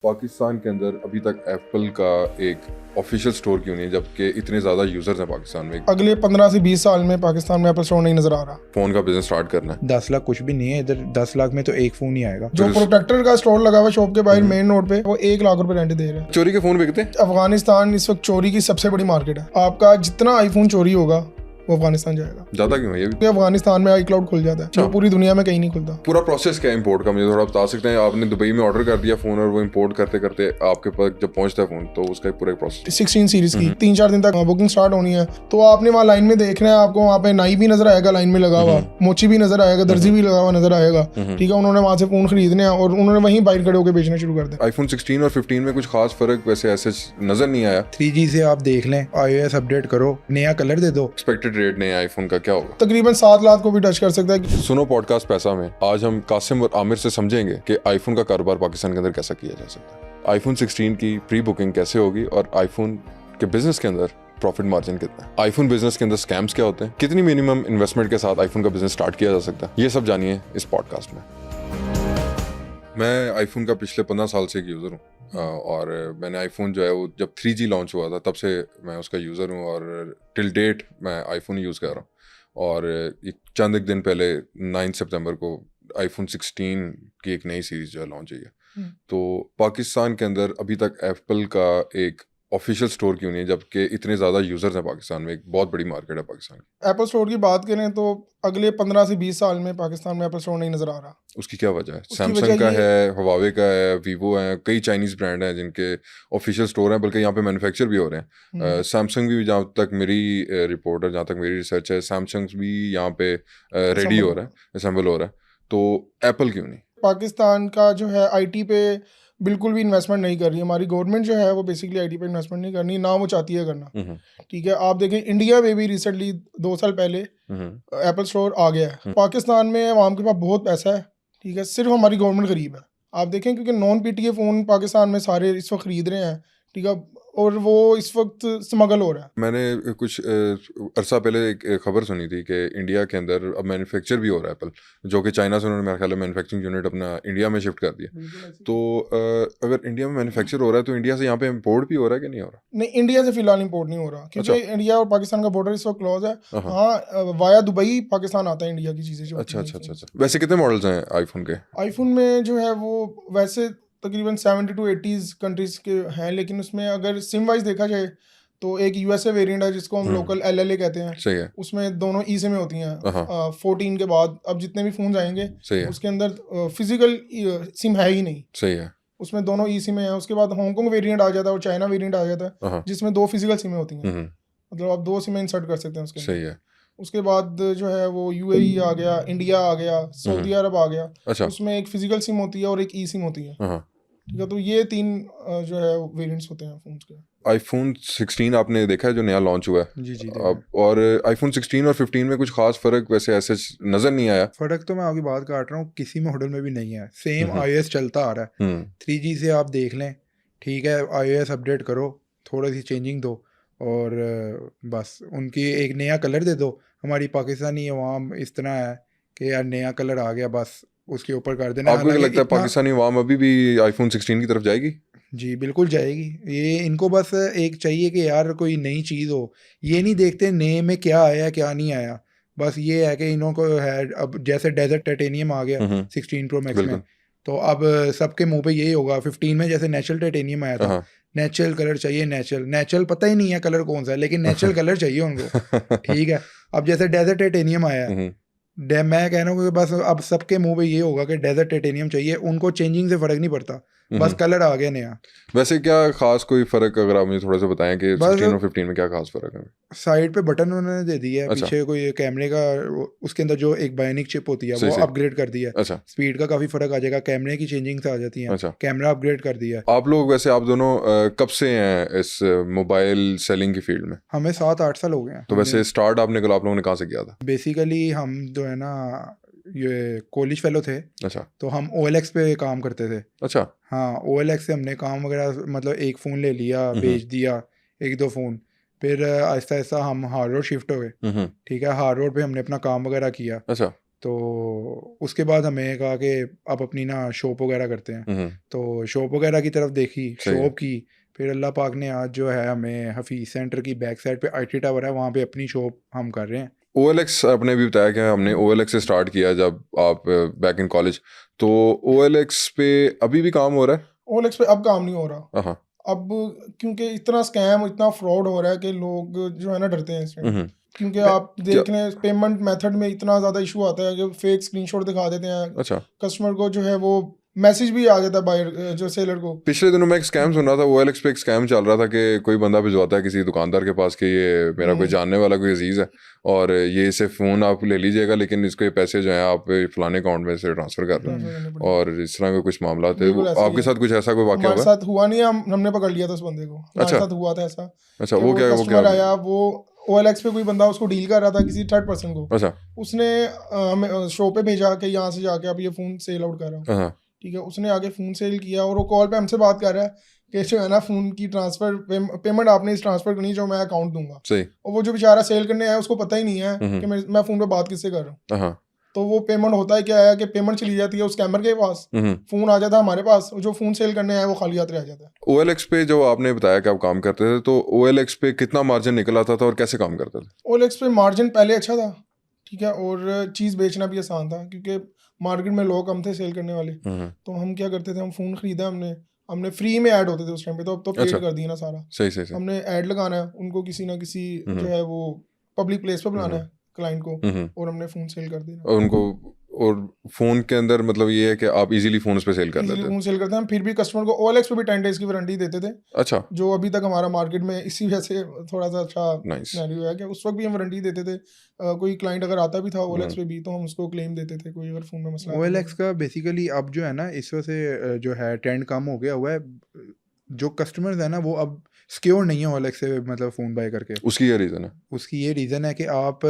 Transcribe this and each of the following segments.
पाकिस्तान के अंदर अभी तक एप्पल का एक ऑफिशियल स्टोर क्यों नहीं है, जबकि इतने ज़्यादा यूजर्स हैं पाकिस्तान में। अगले 15 से 20 साल में पाकिस्तान में एप्पल स्टोर नहीं नजर आ रहा। फ़ोन का बिजनेस स्टार्ट करना है। 10 लाख कुछ भी नहीं है इधर। 10 लाख में तो एक फोन ही आएगा। जो प्रोटेक्टर का स्टोर लगा हुआ है शॉप के बाहर मेन रोड पे, वो 1 लाख रुपए रेंट दे रहे हैं। चोरी के फ़ोन बिकते हैं। अफगानिस्तान इस वक्त चोरी की सबसे बड़ी मार्केट है। आपका जितना आईफोन चोरी होगा वो अफगानिस्तान जाएगा। ज़्यादा क्यों है ये भी? क्योंकि अफगानिस्तान में आई क्लाउड खुल जाता है जो पूरी दुनिया में कहीं नहीं खुलता। पूरा प्रोसेस क्या है इंपोर्ट का, मुझे थोड़ा बता सकते हैं? आपने दुबई में ऑर्डर कर दिया फ़ोन और वो इंपोर्ट करते करते आपके पास जब पहुंचता है फ़ोन, तो उसका एक पूरा प्रोसेस। 16 सीरीज की 3-4 दिन तक बुकिंग स्टार्ट होनी है, तो आपने वहाँ लाइन में देखना है। आपको वहाँ पे नाई भी नजर आएगा लाइन में लगा हुआ, मोची भी नजर आएगा, दर्जी भी लगा हुआ नजर आएगा। ठीक है, उन्होंने वहाँ से फोन खरीदने हैं और उन्होंने वहीं बाहर खड़े होकर बेचना शुरू कर दिया। आईफोन 16 और 15 में कुछ खास फर्क वैसे ऐसे नजर नहीं आया। 3G से आप देख लें, iOS अपडेट करो, नया कलर दे दो। एक्सपेक्टेड रेट नहीं आईफोन का क्या होगा? तकरीबन 7 लाख को भी टच कर सकता है। सुनो पॉडकास्ट पैसा में आज हम कासिम और आमिर से समझेंगे कि आईफोन का कारोबार पाकिस्तान के अंदर कैसा किया जा सकता है, आईफोन 16 की प्री बुकिंग कैसे होगी और आईफोन के बिजनेस के अंदर प्रॉफिट मार्जिन कितना है, आईफोन बिजनेस के अंदर स्कैम्स क्या होते हैं, कितनी मिनिमम इन्वेस्टमेंट के साथ आईफोन का बिजनेस स्टार्ट किया जा सकता है, ये सब जानिए इस पॉडकास्ट में। मैं आईफोन का पिछले 15 साल से एक यूज़र हूँ और मैंने आईफोन जो है वो जब 3G लॉन्च हुआ था तब से मैं उसका यूज़र हूँ और टिल डेट मैं आईफोन यूज़ कर रहा हूँ। और चंद एक दिन पहले 9 सितंबर को आईफोन 16 की एक नई सीरीज जो है लॉन्च हुई है। तो पाकिस्तान के अंदर अभी तक एप्पल का एक ऑफिशियल स्टोर क्यों नहीं है, जबकि इतने ज़्यादा यूजर्स हैं पाकिस्तान में? एक बहुत बड़ी मार्केट है पाकिस्तान की। एप्पल स्टोर की बात करें तो अगले 15 से 20 साल में पाकिस्तान में एप्पल स्टोर नहीं नजर आ रहा। उसकी क्या वजह है? उसकी सैमसंग वजह का ये है, हवावे का है, वीवो है, कई चाइनीज ब्रांड हैं जिनके ऑफिशियल स्टोर हैं, बल्कि यहाँ पे मैन्युफैक्चर भी हो रहे हैं। सैमसंग भी, जहाँ तक मेरी रिपोर्ट है, जहाँ तक मेरी रिसर्च है, सैमसंग भी यहाँ पे रेडी हो रहा है, असेंबल हो रहा है। तो एप्पल क्यों नहीं? पाकिस्तान का जो है आईटी पे बिल्कुल भी इन्वेस्टमेंट नहीं कर रही। हमारी गवर्नमेंट जो है वो बेसिकली आईटी पे इन्वेस्टमेंट नहीं करनी, ना वो चाहती है करना। ठीक है, आप देखें इंडिया में भी रिसेंटली 2 साल पहले एप्पल स्टोर आ गया है। पाकिस्तान में आवाम के पास बहुत पैसा है, ठीक है, सिर्फ हमारी गवर्नमेंट गरीब है। आप देखें क्योंकि नॉन पीटीए फ़ोन पाकिस्तान में सारे इस वक्त खरीद रहे हैं, ठीक है, और वो इस वक्त स्मगल हो रहा है। मैंने कुछ अरसा पहले एक खबर सुनी थी कि इंडिया के अंदर अब मैन्युफैक्चर भी हो रहा है एप्पल, जो कि चाइना से उन्होंने मेरे ख्याल में मैन्युफैक्चरिंग यूनिट अपना इंडिया में शिफ्ट कर दिया। तो अगर इंडिया में मैन्युफैक्चर हो रहा है तो इंडिया से यहाँ पे इम्पोर्ट भी हो रहा है कि नहीं हो रहा? नहीं, इंडिया से फिलहाल इंपोर्ट नहीं हो रहा क्योंकि इंडिया और पाकिस्तान का बॉर्डर इस वक्त क्लोज है। हाँ, वाया दुबई पाकिस्तान आता है इंडिया की चीज़ें जो। अच्छा। वैसे कितने मॉडल्स हैं आईफोन के? आईफोन में जो है वो वैसे तकरीबन 70 to 80 कंट्रीज के हैं, लेकिन उसमें अगर सिम वाइज देखा जाए तो एक यूएसए वेरिएंट है जिसको हम लोकल एलएलए कहते हैं। सही है। उसमें दोनों ई सिम होती हैं। 14 के बाद अब जितने भी फोन आएंगे उसके अंदर फिजिकल सिम है ही नहीं। सही है। उसमें दोनों ई सिम है। उसके बाद हांगकांग वेरिएंट आ जाता है और चाइना वेरिएंट आ जाता है जिसमें 2 फिजिकल सिमें होती हैं। मतलब आप 2 सिमें इंसर्ट कर सकते हैं उसके। सही है। उसके बाद जो है वो यूएई आ गया, इंडिया आ गया, सऊदी अरब आ गया। अच्छा। उसमें एक फिजिकल सिम होती है और एक ई सिम होती है। ठीक है, तो ये 3 जो है वेरिएंट्स होते हैं फोन के। आईफोन 16 आपने देखा है जो नया लॉन्च हुआ है? जी अब और आईफोन 16 और 15 में कुछ खास फर्क वैसे ऐसे नजर नहीं आया। फर्क तो मैं आपकी बात काट रहा हूँ, किसी मॉडल में भी नहीं है। सेम iOS चलता आ रहा है। 3G से आप देख लें, ठीक है, iOS अपडेट करो, थोड़ी सी चेंजिंग दो और बस उनकी एक नया कलर दे दो। हमारी पाकिस्तानी अवाम इस तरह है कि यार नया कलर आ गया बस उसके ऊपर कर देना। आपको क्या लगता है पाकिस्तानी अवाम अभी भी आईफोन 16 की तरफ जाएगी? जी बिल्कुल जाएगी। ये इनको बस एक चाहिए कि यार कोई नई चीज़ हो। ये नहीं देखते नए में क्या आया क्या नहीं आया, बस ये है कि इन्हों को है। अब जैसे डेजर्ट टाइटेनियम आ गया 16 प्रो मैक्स में, तो अब सबके मुंह पे यही होगा। 15 में जैसे नेचुरल टाइटेनियम आया था, नेचुरल कलर चाहिए, नेचुरल पता ही नहीं है कलर कौन सा है, लेकिन नेचुरल कलर चाहिए उनको। ठीक है, अब जैसे डेजर्ट टाइटेनियम आया है, मैं कह रहा हूँ कि बस अब सबके मुंह पे ये होगा कि डेजर्ट टाइटेनियम चाहिए। उनको चेंजिंग से फर्क नहीं पड़ता, बस कलर आ गया नया। वैसे क्या खास कोई फर्क अगर आप मुझे थोड़ा सा बताएं कि 16 और 15 में क्या खास फर्क है? साइड पे बटन उन्होंने दे दिया है। पीछे कोई कैमरे का, उसके अंदर जो एक बायोनिक चिप होती है वो अपग्रेड कर दिया है। स्पीड का काफी फर्क आ जाएगा, कैमरे की चेंजिंग से आ जाती है। कैमरा अपग्रेड कर दिया है। आप लोग वैसे आप दोनों कब से हैं इस मोबाइल सेलिंग की फील्ड में? हमें 7-8 साल हो गए हैं। तो वैसे स्टार्ट आप लोगों ने कहाँ से किया था? बेसिकली हम जो है ना ये कॉलेज फेलो थे। अच्छा। तो हम OLX पे काम करते थे। अच्छा। हाँ, OLX से हमने काम वगैरह, मतलब एक फ़ोन ले लिया, बेच दिया 1-2 फ़ोन, फिर आहिस्ता आहिस्ता हम हार रोड शिफ्ट हो गए। ठीक है, हार रोड पे हमने अपना काम वगैरह किया। अच्छा। तो उसके बाद हमें कहा कि आप अपनी ना शॉप वगैरह करते हैं, तो शॉप वगैरह की तरफ देखी, शॉप की। फिर अल्लाह पाक ने आज जो है हमें हफीज़ सेंटर की बैक साइड पे IT टावर है, वहाँ पे अपनी शॉप हम कर रहे हैं। OLX आपने भी बताया कि हमने OLX से स्टार्ट किया जब आप बैक इन कॉलेज, तो OLX पे अभी भी काम हो रहा है? OLX पे अब काम नहीं हो रहा। हाँ, अब क्योंकि इतना स्कैम, इतना फ्रॉड हो रहा है कि लोग जो है ना डरते हैं इसमें। क्योंकि आप देख लें पेमेंट मेथड में इतना ज़्यादा इशू आता है कि फेक स्क्रीनशॉट दिखा देते हैं। अच्छा, कस्टमर को जो है वो मैसेज भी आ जाता है बायर जो सेलर को। पिछले दिनों मैं एक स्कैम सुन रहा था, OLX पे एक स्कैम चल रहा था कि कोई बंदा भिजवाता है किसी दुकानदार के पास कि ये मेरा कोई जानने वाला कोई अजीज़ है और ये इसे फ़ोन आप ले लीजिएगा, लेकिन इसके पैसे जो हैं आप फलाने अकाउंट में से ट्रांसफ़र कर रहे हैं, और इस तरह के कुछ मामला थे। आपके साथ कुछ ऐसा कोई वाक़या हुआ? हमारे साथ हुआ नहीं है, हमने पकड़ लिया था उस बंदे को। हमारे साथ हुआ था ऐसा। अच्छा, वो क्या कस्टमर आया, वो OLX पे कोई बंदा उसको डील कर रहा था किसी थर्ड पर्सन को। अच्छा, उसने हमें शो पे भेजा कि यहाँ से जाके आप ये फ़ोन सेल आउट कर रहा हूँ। ठीक है, उसने आगे फ़ोन सेल किया और वो कॉल पे हमसे बात कर रहा है कि जो है ना फ़ोन की ट्रांसफ़र पेमेंट आपने इस ट्रांसफ़र करनी जो मैं अकाउंट दूंगा। सही। और वो जो बेचारा सेल करने आया उसको पता ही नहीं है कि मैं फ़ोन पे बात किससे कर रहा हूँ। तो वो पेमेंट होता है क्या है कि पेमेंट चली जाती है उस स्कैमर के पास, फ़ोन आ जाता है हमारे पास, जो फ़ोन सेल करने आया वो खाली हाथ रह जाता है। OLX पे जो आपने बताया कि आप काम करते थे, तो OLX पे कितना मार्जिन निकल आता था और कैसे काम करते थे? OLX पे मार्जिन पहले अच्छा था, ठीक है, और चीज़ बेचना भी आसान था क्योंकि मार्केट में लोग कम थे सेल करने वाले। तो हम क्या करते थे, हम फ़ोन ख़रीदा हमने फ्री में ऐड होते थे उस टाइम पे, तो अब तो पेड कर दिया ना सारा। सही। हमने ऐड लगाना है उनको, किसी ना किसी जो है वो पब्लिक प्लेस पे बुलाना है क्लाइंट को, और हमने फ़ोन सेल कर देना। और उनको, और फ़ोन के अंदर मतलब ये है कि आप इजीली फ़ोन पे सेल कर लेते हैं। फ़ोन सेल करते हैं हम। फिर भी कस्टमर को OLX पे भी 10 डेज़ की वारंटी देते थे। अच्छा, जो अभी तक हमारा मार्केट में इसी वजह से थोड़ा सा अच्छा नाइस। सिनेरियो है कि उस वक्त भी हम वारंटी देते थे। कोई क्लाइंट अगर आता भी था OLX पे भी, तो हम उसको क्लेम देते थे कोई अगर फ़ोन में मसला आता OLX का बेसिकली अब जो है ना इस वजह से जो है ट्रेंड कम हो गया हुआ है। जो कस्टमर्स है ना वो अब सिक्योर नहीं है OLX से मतलब फ़ोन बाय करके। उसकी क्या रीज़न है? उसकी ये रीज़न है कि आप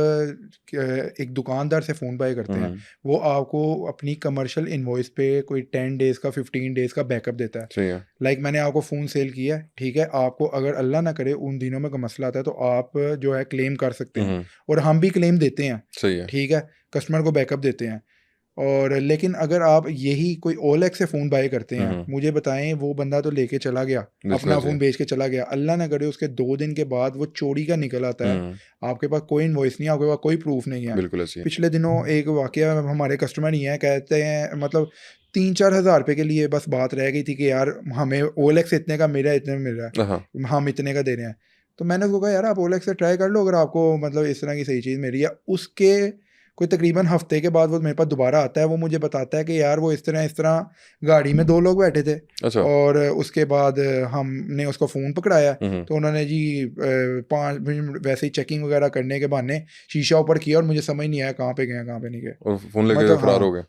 एक दुकानदार से फ़ोन बाय करते हैं, वो आपको अपनी कमर्शियल इनवॉइस पे कोई 10 डेज़ का 15 डेज़ का बैकअप देता है। सही है। लाइक मैंने आपको फ़ोन सेल किया है, ठीक है, आपको अगर अल्लाह ना करे उन दिनों में कोई मसला आता है तो आप जो है क्लेम कर सकते हैं, और हम भी क्लेम देते हैं। सही है। ठीक है, कस्टमर को बैकअप देते हैं। और लेकिन अगर आप यही कोई OLX से फ़ोन बाय करते हैं, मुझे बताएं वो बंदा तो लेके चला गया, अपना फ़ोन बेच के चला गया, अल्लाह ना करे उसके 2 दिन के बाद वो चोरी का निकल आता है, आपके पास कोई इनवॉइस नहीं है, आपके पास कोई प्रूफ नहीं है। बिल्कुल ऐसी है। पिछले दिनों एक वाकया हमारे कस्टमर ही है, कहते हैं मतलब 3-4 हज़ार रुपये के लिए बस बात रह गई थी कि यार हमें OLX इतने का मिल रहा है, इतने में मिल रहा है, हम इतने का दे रहे हैं। तो मैंने उसको कहा यार आप OLX से ट्राई कर लो, अगर आपको मतलब इस तरह की सही चीज़ मिल रही है। उसके कोई तकरीबन हफ्ते के बाद वो मेरे पास दोबारा आता है, वो मुझे बताता है कि यार वो इस तरह गाड़ी में 2 लोग बैठे थे। अच्छा। और उसके बाद हमने उसको फ़ोन पकड़ाया, तो उन्होंने जी 5 मिनट वैसे ही चेकिंग वगैरह करने के बहाने शीशा ऊपर किया, और मुझे समझ नहीं आया कहाँ पे गए कहाँ पे नहीं गए, और फ़ोन लेके मतलब फरार हो गए।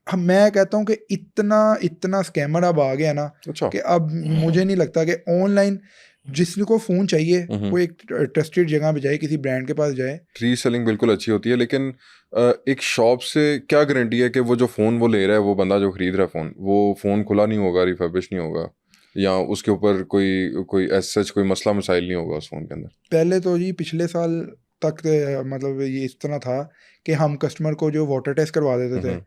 मैं कहता हूँ कि इतना स्कैमर अब आ गया ना अच्छा। कि अब मुझे नहीं लगता कि ऑनलाइन जिसको फ़ोन चाहिए वो एक ट्रस्टेड जगह पे जाए, किसी ब्रांड के पास जाए। रीसेलिंग बिल्कुल अच्छी होती है, लेकिन एक शॉप से क्या गारंटी है कि वो जो फ़ोन वो ले रहा है, वो बंदा जो खरीद रहा है फ़ोन, वो फ़ोन खुला नहीं होगा, रिफर्बिश नहीं होगा, या उसके ऊपर कोई एज सच कोई मसला मसाइल नहीं होगा उस फ़ोन के अंदर? पहले तो जी पिछले साल तक मतलब ये इस तरह था कि हम कस्टमर को जो वाटर टेस्ट करवा देते थे,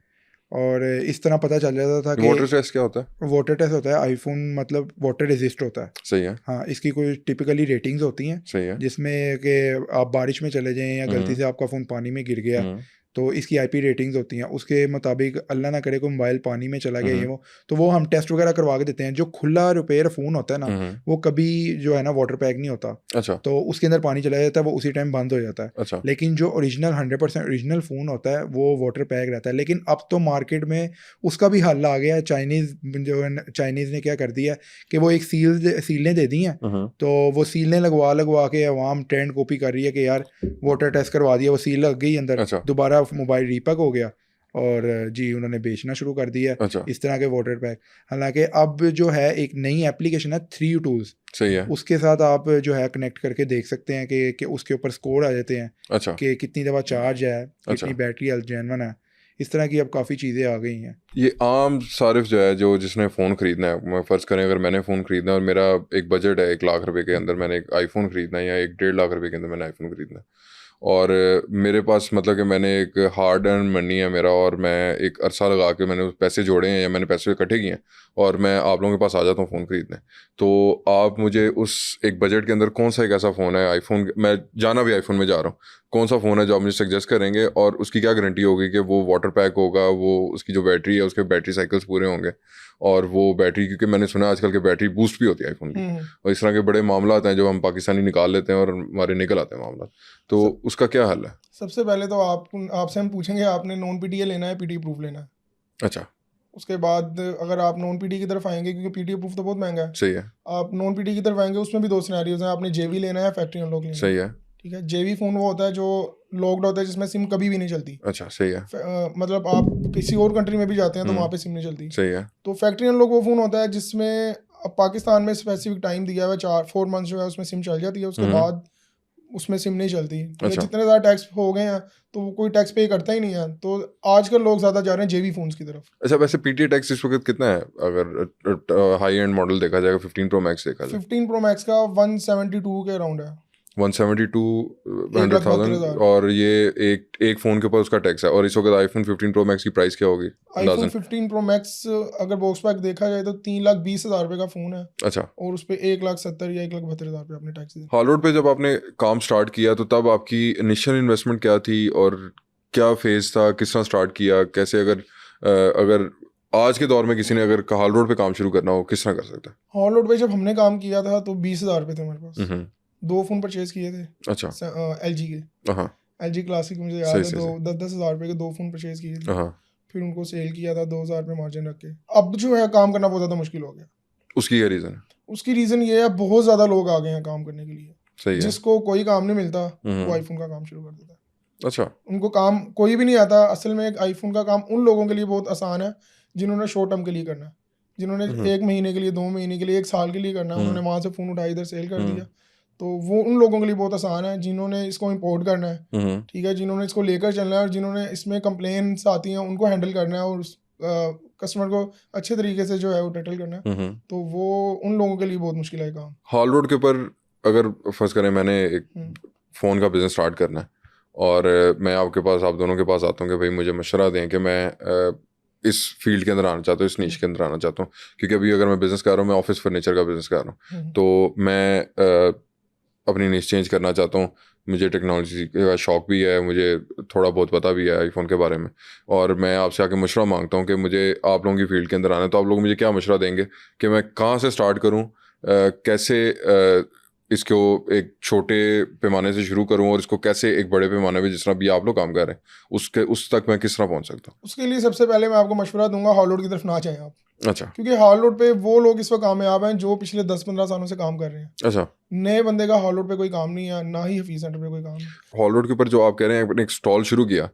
और इस तरह पता चल जाता था कि वाटर टेस्ट क्या होता है? वाटर टेस्ट होता है आईफोन मतलब वाटर रेजिस्ट होता है। सही है। हाँ, इसकी कोई टिपिकली रेटिंग्स होती हैं, सही है। जिसमें कि आप बारिश में चले जाएं या गलती से आपका फ़ोन पानी में गिर गया, तो इसकी IP रेटिंग्स होती हैं। उसके मुताबिक अल्लाह ना करे कोई मोबाइल पानी में चला गया ये वो, तो वो हम टेस्ट वगैरह करवा के देते हैं। जो खुला रिपेयर फ़ोन होता है ना, वो कभी जो है ना वाटर पैक नहीं होता। अच्छा। तो उसके अंदर पानी चला जाता है, वो उसी टाइम बंद हो जाता है। अच्छा। लेकिन जो ओरिजिनल 100% ओरिजिनल फ़ोन होता है वो वाटर पैक रहता है। लेकिन अब तो मार्केट में उसका भी हल आ गया है। चाइनीज़ ने क्या कर दिया है कि वो एक सीलें दे दी हैं, तो वो सीलें लगवा के अवाम ट्रेंड कॉपी कर रही है कि यार वाटर टेस्ट करवा दिया, वो सील लग गई अंदर। अच्छा। दोबारा मोबाइल रीपैक हो गया और जी उन्होंने बेचना शुरू कर दिया अच्छा। इस तरह के वाटर पैक। हालांकि अब जो है एक नई एप्लीकेशन है 3U Tools, सही है, उसके साथ आप जो है कनेक्ट करके देख सकते हैं कि उसके ऊपर स्कोर आ जाते हैं। अच्छा। कि कितनी दफ़ा चार्ज है, कितनी बैटरी हेल्थ जेन्युइन है, इस तरह की अब काफ़ी चीज़ें आ गई हैं। ये आम सारिफ जो है, जो जिसने फ़ोन ख़रीदना है, मैं फ़र्ज़ करें अगर मैंने फ़ोन ख़रीदना है और मेरा एक बजट है 1 लाख रुपए के अंदर, मैंने एक आईफ़ोन ख़रीदना है, या 1-1.5 लाख रुपए के अंदर मैंने आईफ़ोन ख़रीदना है, और मेरे पास मतलब कि मैंने एक हार्ड अर्न मनी है मेरा, और मैं एक अरसा लगा के मैंने पैसे जोड़े हैं या मैंने पैसे इकट्ठे किए हैं, और मैं आप लोगों के पास आ जाता हूँ फ़ोन खरीदने। तो आप मुझे उस एक बजट के अंदर कौन सा एक ऐसा फ़ोन है, आईफोन, मैं जाना भी आईफोन में जा रहा हूँ, कौन सा फ़ोन है जो आप मुझे सजेस्ट करेंगे, और उसकी क्या गारंटी होगी कि वो वाटर पैक होगा, वो उसकी जो बैटरी है उसके बैटरी साइकिल्स पूरे होंगे, और वो बैटरी, क्योंकि मैंने सुना है आजकल की बैटरी बूस्ट भी होती है आईफोन की, और इस तरह के बड़े मामला आते हैं जो हम पाकिस्तानी निकाल लेते हैं और हमारे निकल आते हैं मामला। तो उसका क्या हल है? सबसे पहले तो आपसे हम पूछेंगे आपने नॉन पीटीए लेना है, पीटी प्रूफ लेना है। अच्छा, उसके बाद अगर आप नॉन पीटी की तरफ आएंगे, क्योंकि पीटी प्रूफ तो बहुत महंगा है, सही है, आप नॉन पीटी की तरफ आएंगे, उसमें भी दो सिनेरियोज हैं, आपने जेवी लेना है, फैक्ट्री अनलॉक लेना है। सही है, ठीक है, जेवी फ़ोन वो होता है जो लॉक्ड होता है, जिसमें सिम कभी भी नहीं चलती। अच्छा, सही है, मतलब आप किसी और कंट्री में भी जाते हैं तो वहाँ पे सिम नहीं चलती। सही है, तो फैक्ट्री अनलॉक वो फ़ोन होता है जिसमें अब पाकिस्तान में स्पेसिफिक टाइम दिया हुआ है, 4 मंथ्स जो है उसमें सिम चल जाती है, उसके बाद उसमें सिम नहीं चलती। ठीक है, अच्छा। जितने ज़्यादा टैक्स हो गए हैं तो कोई टैक्स पे करता ही नहीं है, तो आजकल लोग ज़्यादा जा रहे हैं जेवी फ़ोन्स की तरफ। अच्छा, वैसे पीटी टैक्स इस वक्त कितना है अगर हाई एंड मॉडल देखा जाएगा, 15 प्रो मैक्स देखा जाए? 15 प्रो मैक्स का 172 के अराउंड है, 172,100,000, और ये एक फ़ोन के ऊपर उसका टैक्स है। और इस वक्त आईफोन 15 प्रो मैक्स की प्राइस क्या होगी आईफोन अंदाज़न? 15 प्रो मैक्स अगर बॉक्स पैक देखा जाए तो 3,20,000 रुपये का फ़ोन है, अच्छा, और उस पर 1,70,000 या 1,72,000 रुपये आपने टैक्स दिया। हॉल रोड पे जब आपने काम स्टार्ट किया तो तब आपकी इनिशियल इन्वेस्टमेंट क्या थी, और क्या फेज था, किस तरह स्टार्ट किया, कैसे, अगर आज के दौर में किसी ने अगर हॉल रोड पे काम शुरू करना हो, किस तरह कर सकता हॉल रोड पे जब हमने काम किया था तो 20,000 रुपये थे हमारे पास। है? 2 फ़ोन परचेज़ किए थे अच्छा, LG के, हाँ, LG क्लासिक, मुझे याद सही है, सही सही, 10,000 रुपये के 2 फ़ोन परचेज़ किए थे। हाँ, फिर उनको सेल किया था 2,000 रुपये मार्जिन रख के। अब जो है काम करना बहुत ज़्यादा मुश्किल हो गया। उसकी क्या रीज़न है? उसकी रीज़न ये है, बहुत ज़्यादा लोग आ गए हैं काम करने के लिए। सही है, जिसको कोई काम नहीं मिलता वो आईफोन का काम शुरू कर देता है। अच्छा, उनको काम कोई भी नहीं आता। असल में एक आईफोन का काम उन लोगों के लिए बहुत आसान है जिन्होंने शॉर्ट टर्म के लिए करना है, जिन्होंने 1 महीने के लिए, 2 महीने के लिए, 1 साल के लिए करना है। उन्होंने वहाँ से फ़ोन उठाया, इधर सेल कर दिया, तो वो उन लोगों के लिए बहुत आसान है। जिन्होंने इसको इंपोर्ट करना है, ठीक है, जिन्होंने इसको लेकर चलना है, और जिन्होंने इसमें कंप्लेंट्स आती हैं उनको हैंडल करना है, और कस्टमर को अच्छे तरीके से जो है वो टैकल करना है, तो वो उन लोगों के लिए बहुत मुश्किल है काम। हॉल रोड के ऊपर अगर फर्ज करें मैंने एक फ़ोन का बिज़नेस स्टार्ट करना है, और मैं आपके पास, आप दोनों के पास आता हूँ कि भाई मुझे मशवरा दें कि मैं इस फील्ड के अंदर आना चाहता हूँ, इस नीश के अंदर आना चाहता हूँ, क्योंकि अभी अगर मैं बिज़नेस कर रहा हूँ, मैं ऑफिस फर्नीचर का बिज़नेस कर रहा हूँ, तो मैं अपनी नीश चेंज करना चाहता हूँ। मुझे टेक्नोलॉजी का शौक भी है, मुझे थोड़ा बहुत पता भी है आईफोन के बारे में, और मैं आपसे आके मशवरा मांगता हूँ कि मुझे आप लोगों की फील्ड के अंदर आना है, तो आप लोग मुझे क्या मशवरा देंगे कि मैं कहाँ से स्टार्ट करूँ, कैसे इसको एक छोटे पैमाने से शुरू करूँ, और इसको कैसे एक बड़े पैमाने पे, जिस तरह भी आप लोग काम कर रहे हैं, उस तक मैं किस तरह पहुँच सकता हूँ? उसके लिए सबसे पहले मैं आपको मशवरा दूंगा, हॉल रोड की तरफ ना जाएं आप, अच्छा, क्योंकि हॉल रोड पे वो लोग इस वक्त कामयाब हैं जो पिछले 10-15 सालों से काम कर रहे हैं। अच्छा, नए बंदे का हॉल रोड पे कोई काम नहीं है, ना ही हफीज सेंटर पे कोई काम है। हॉल रोड के ऊपर जो आप कह रहे हैं आपने एक स्टॉल शुरू किया,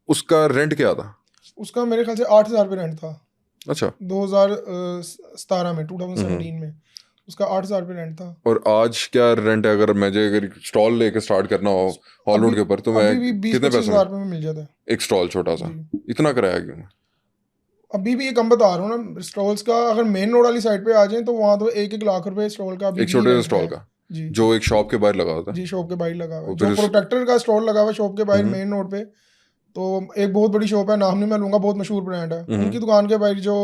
उसका रेंट क्या था? उसका मेरे ख्याल से 8,000 रुपये रेंट था अच्छा, 2017 में, 2017 में उसका 8,000 रुपये रेंट था। और आज क्या रेंट है? अगर स्टॉल लेके स्टार्ट करना हो हॉल रोड के ऊपर, तो मैं अभी भी कितने 20-25 पैसों हज़ार में रुपये में मिल जाता है एक स्टॉल छोटा सा? जी। इतना किराया क्यों? अभी भी ये कम बता रहा हूँ ना, स्टॉल्स का अगर मेन रोड वाली साइड पे आ जाए तो वहाँ तो 1-1 लाख रुपए स्टॉल का अभी एक भी छोटे से रेंट स्टॉल है। का, जी जो एक शॉप के बाहर लगा होता है? जी, शॉप के बाहर लगा हुआ है, और जो फिर प्रोटेक्टर का स्टॉल लगा हुआ है शॉप के बाहर मेन रोड पे। तो एक बहुत बड़ी शॉप है, नाम नहीं मैं लूंगा, बहुत मशहूर ब्रांड है, उनकी दुकान के बाहर जो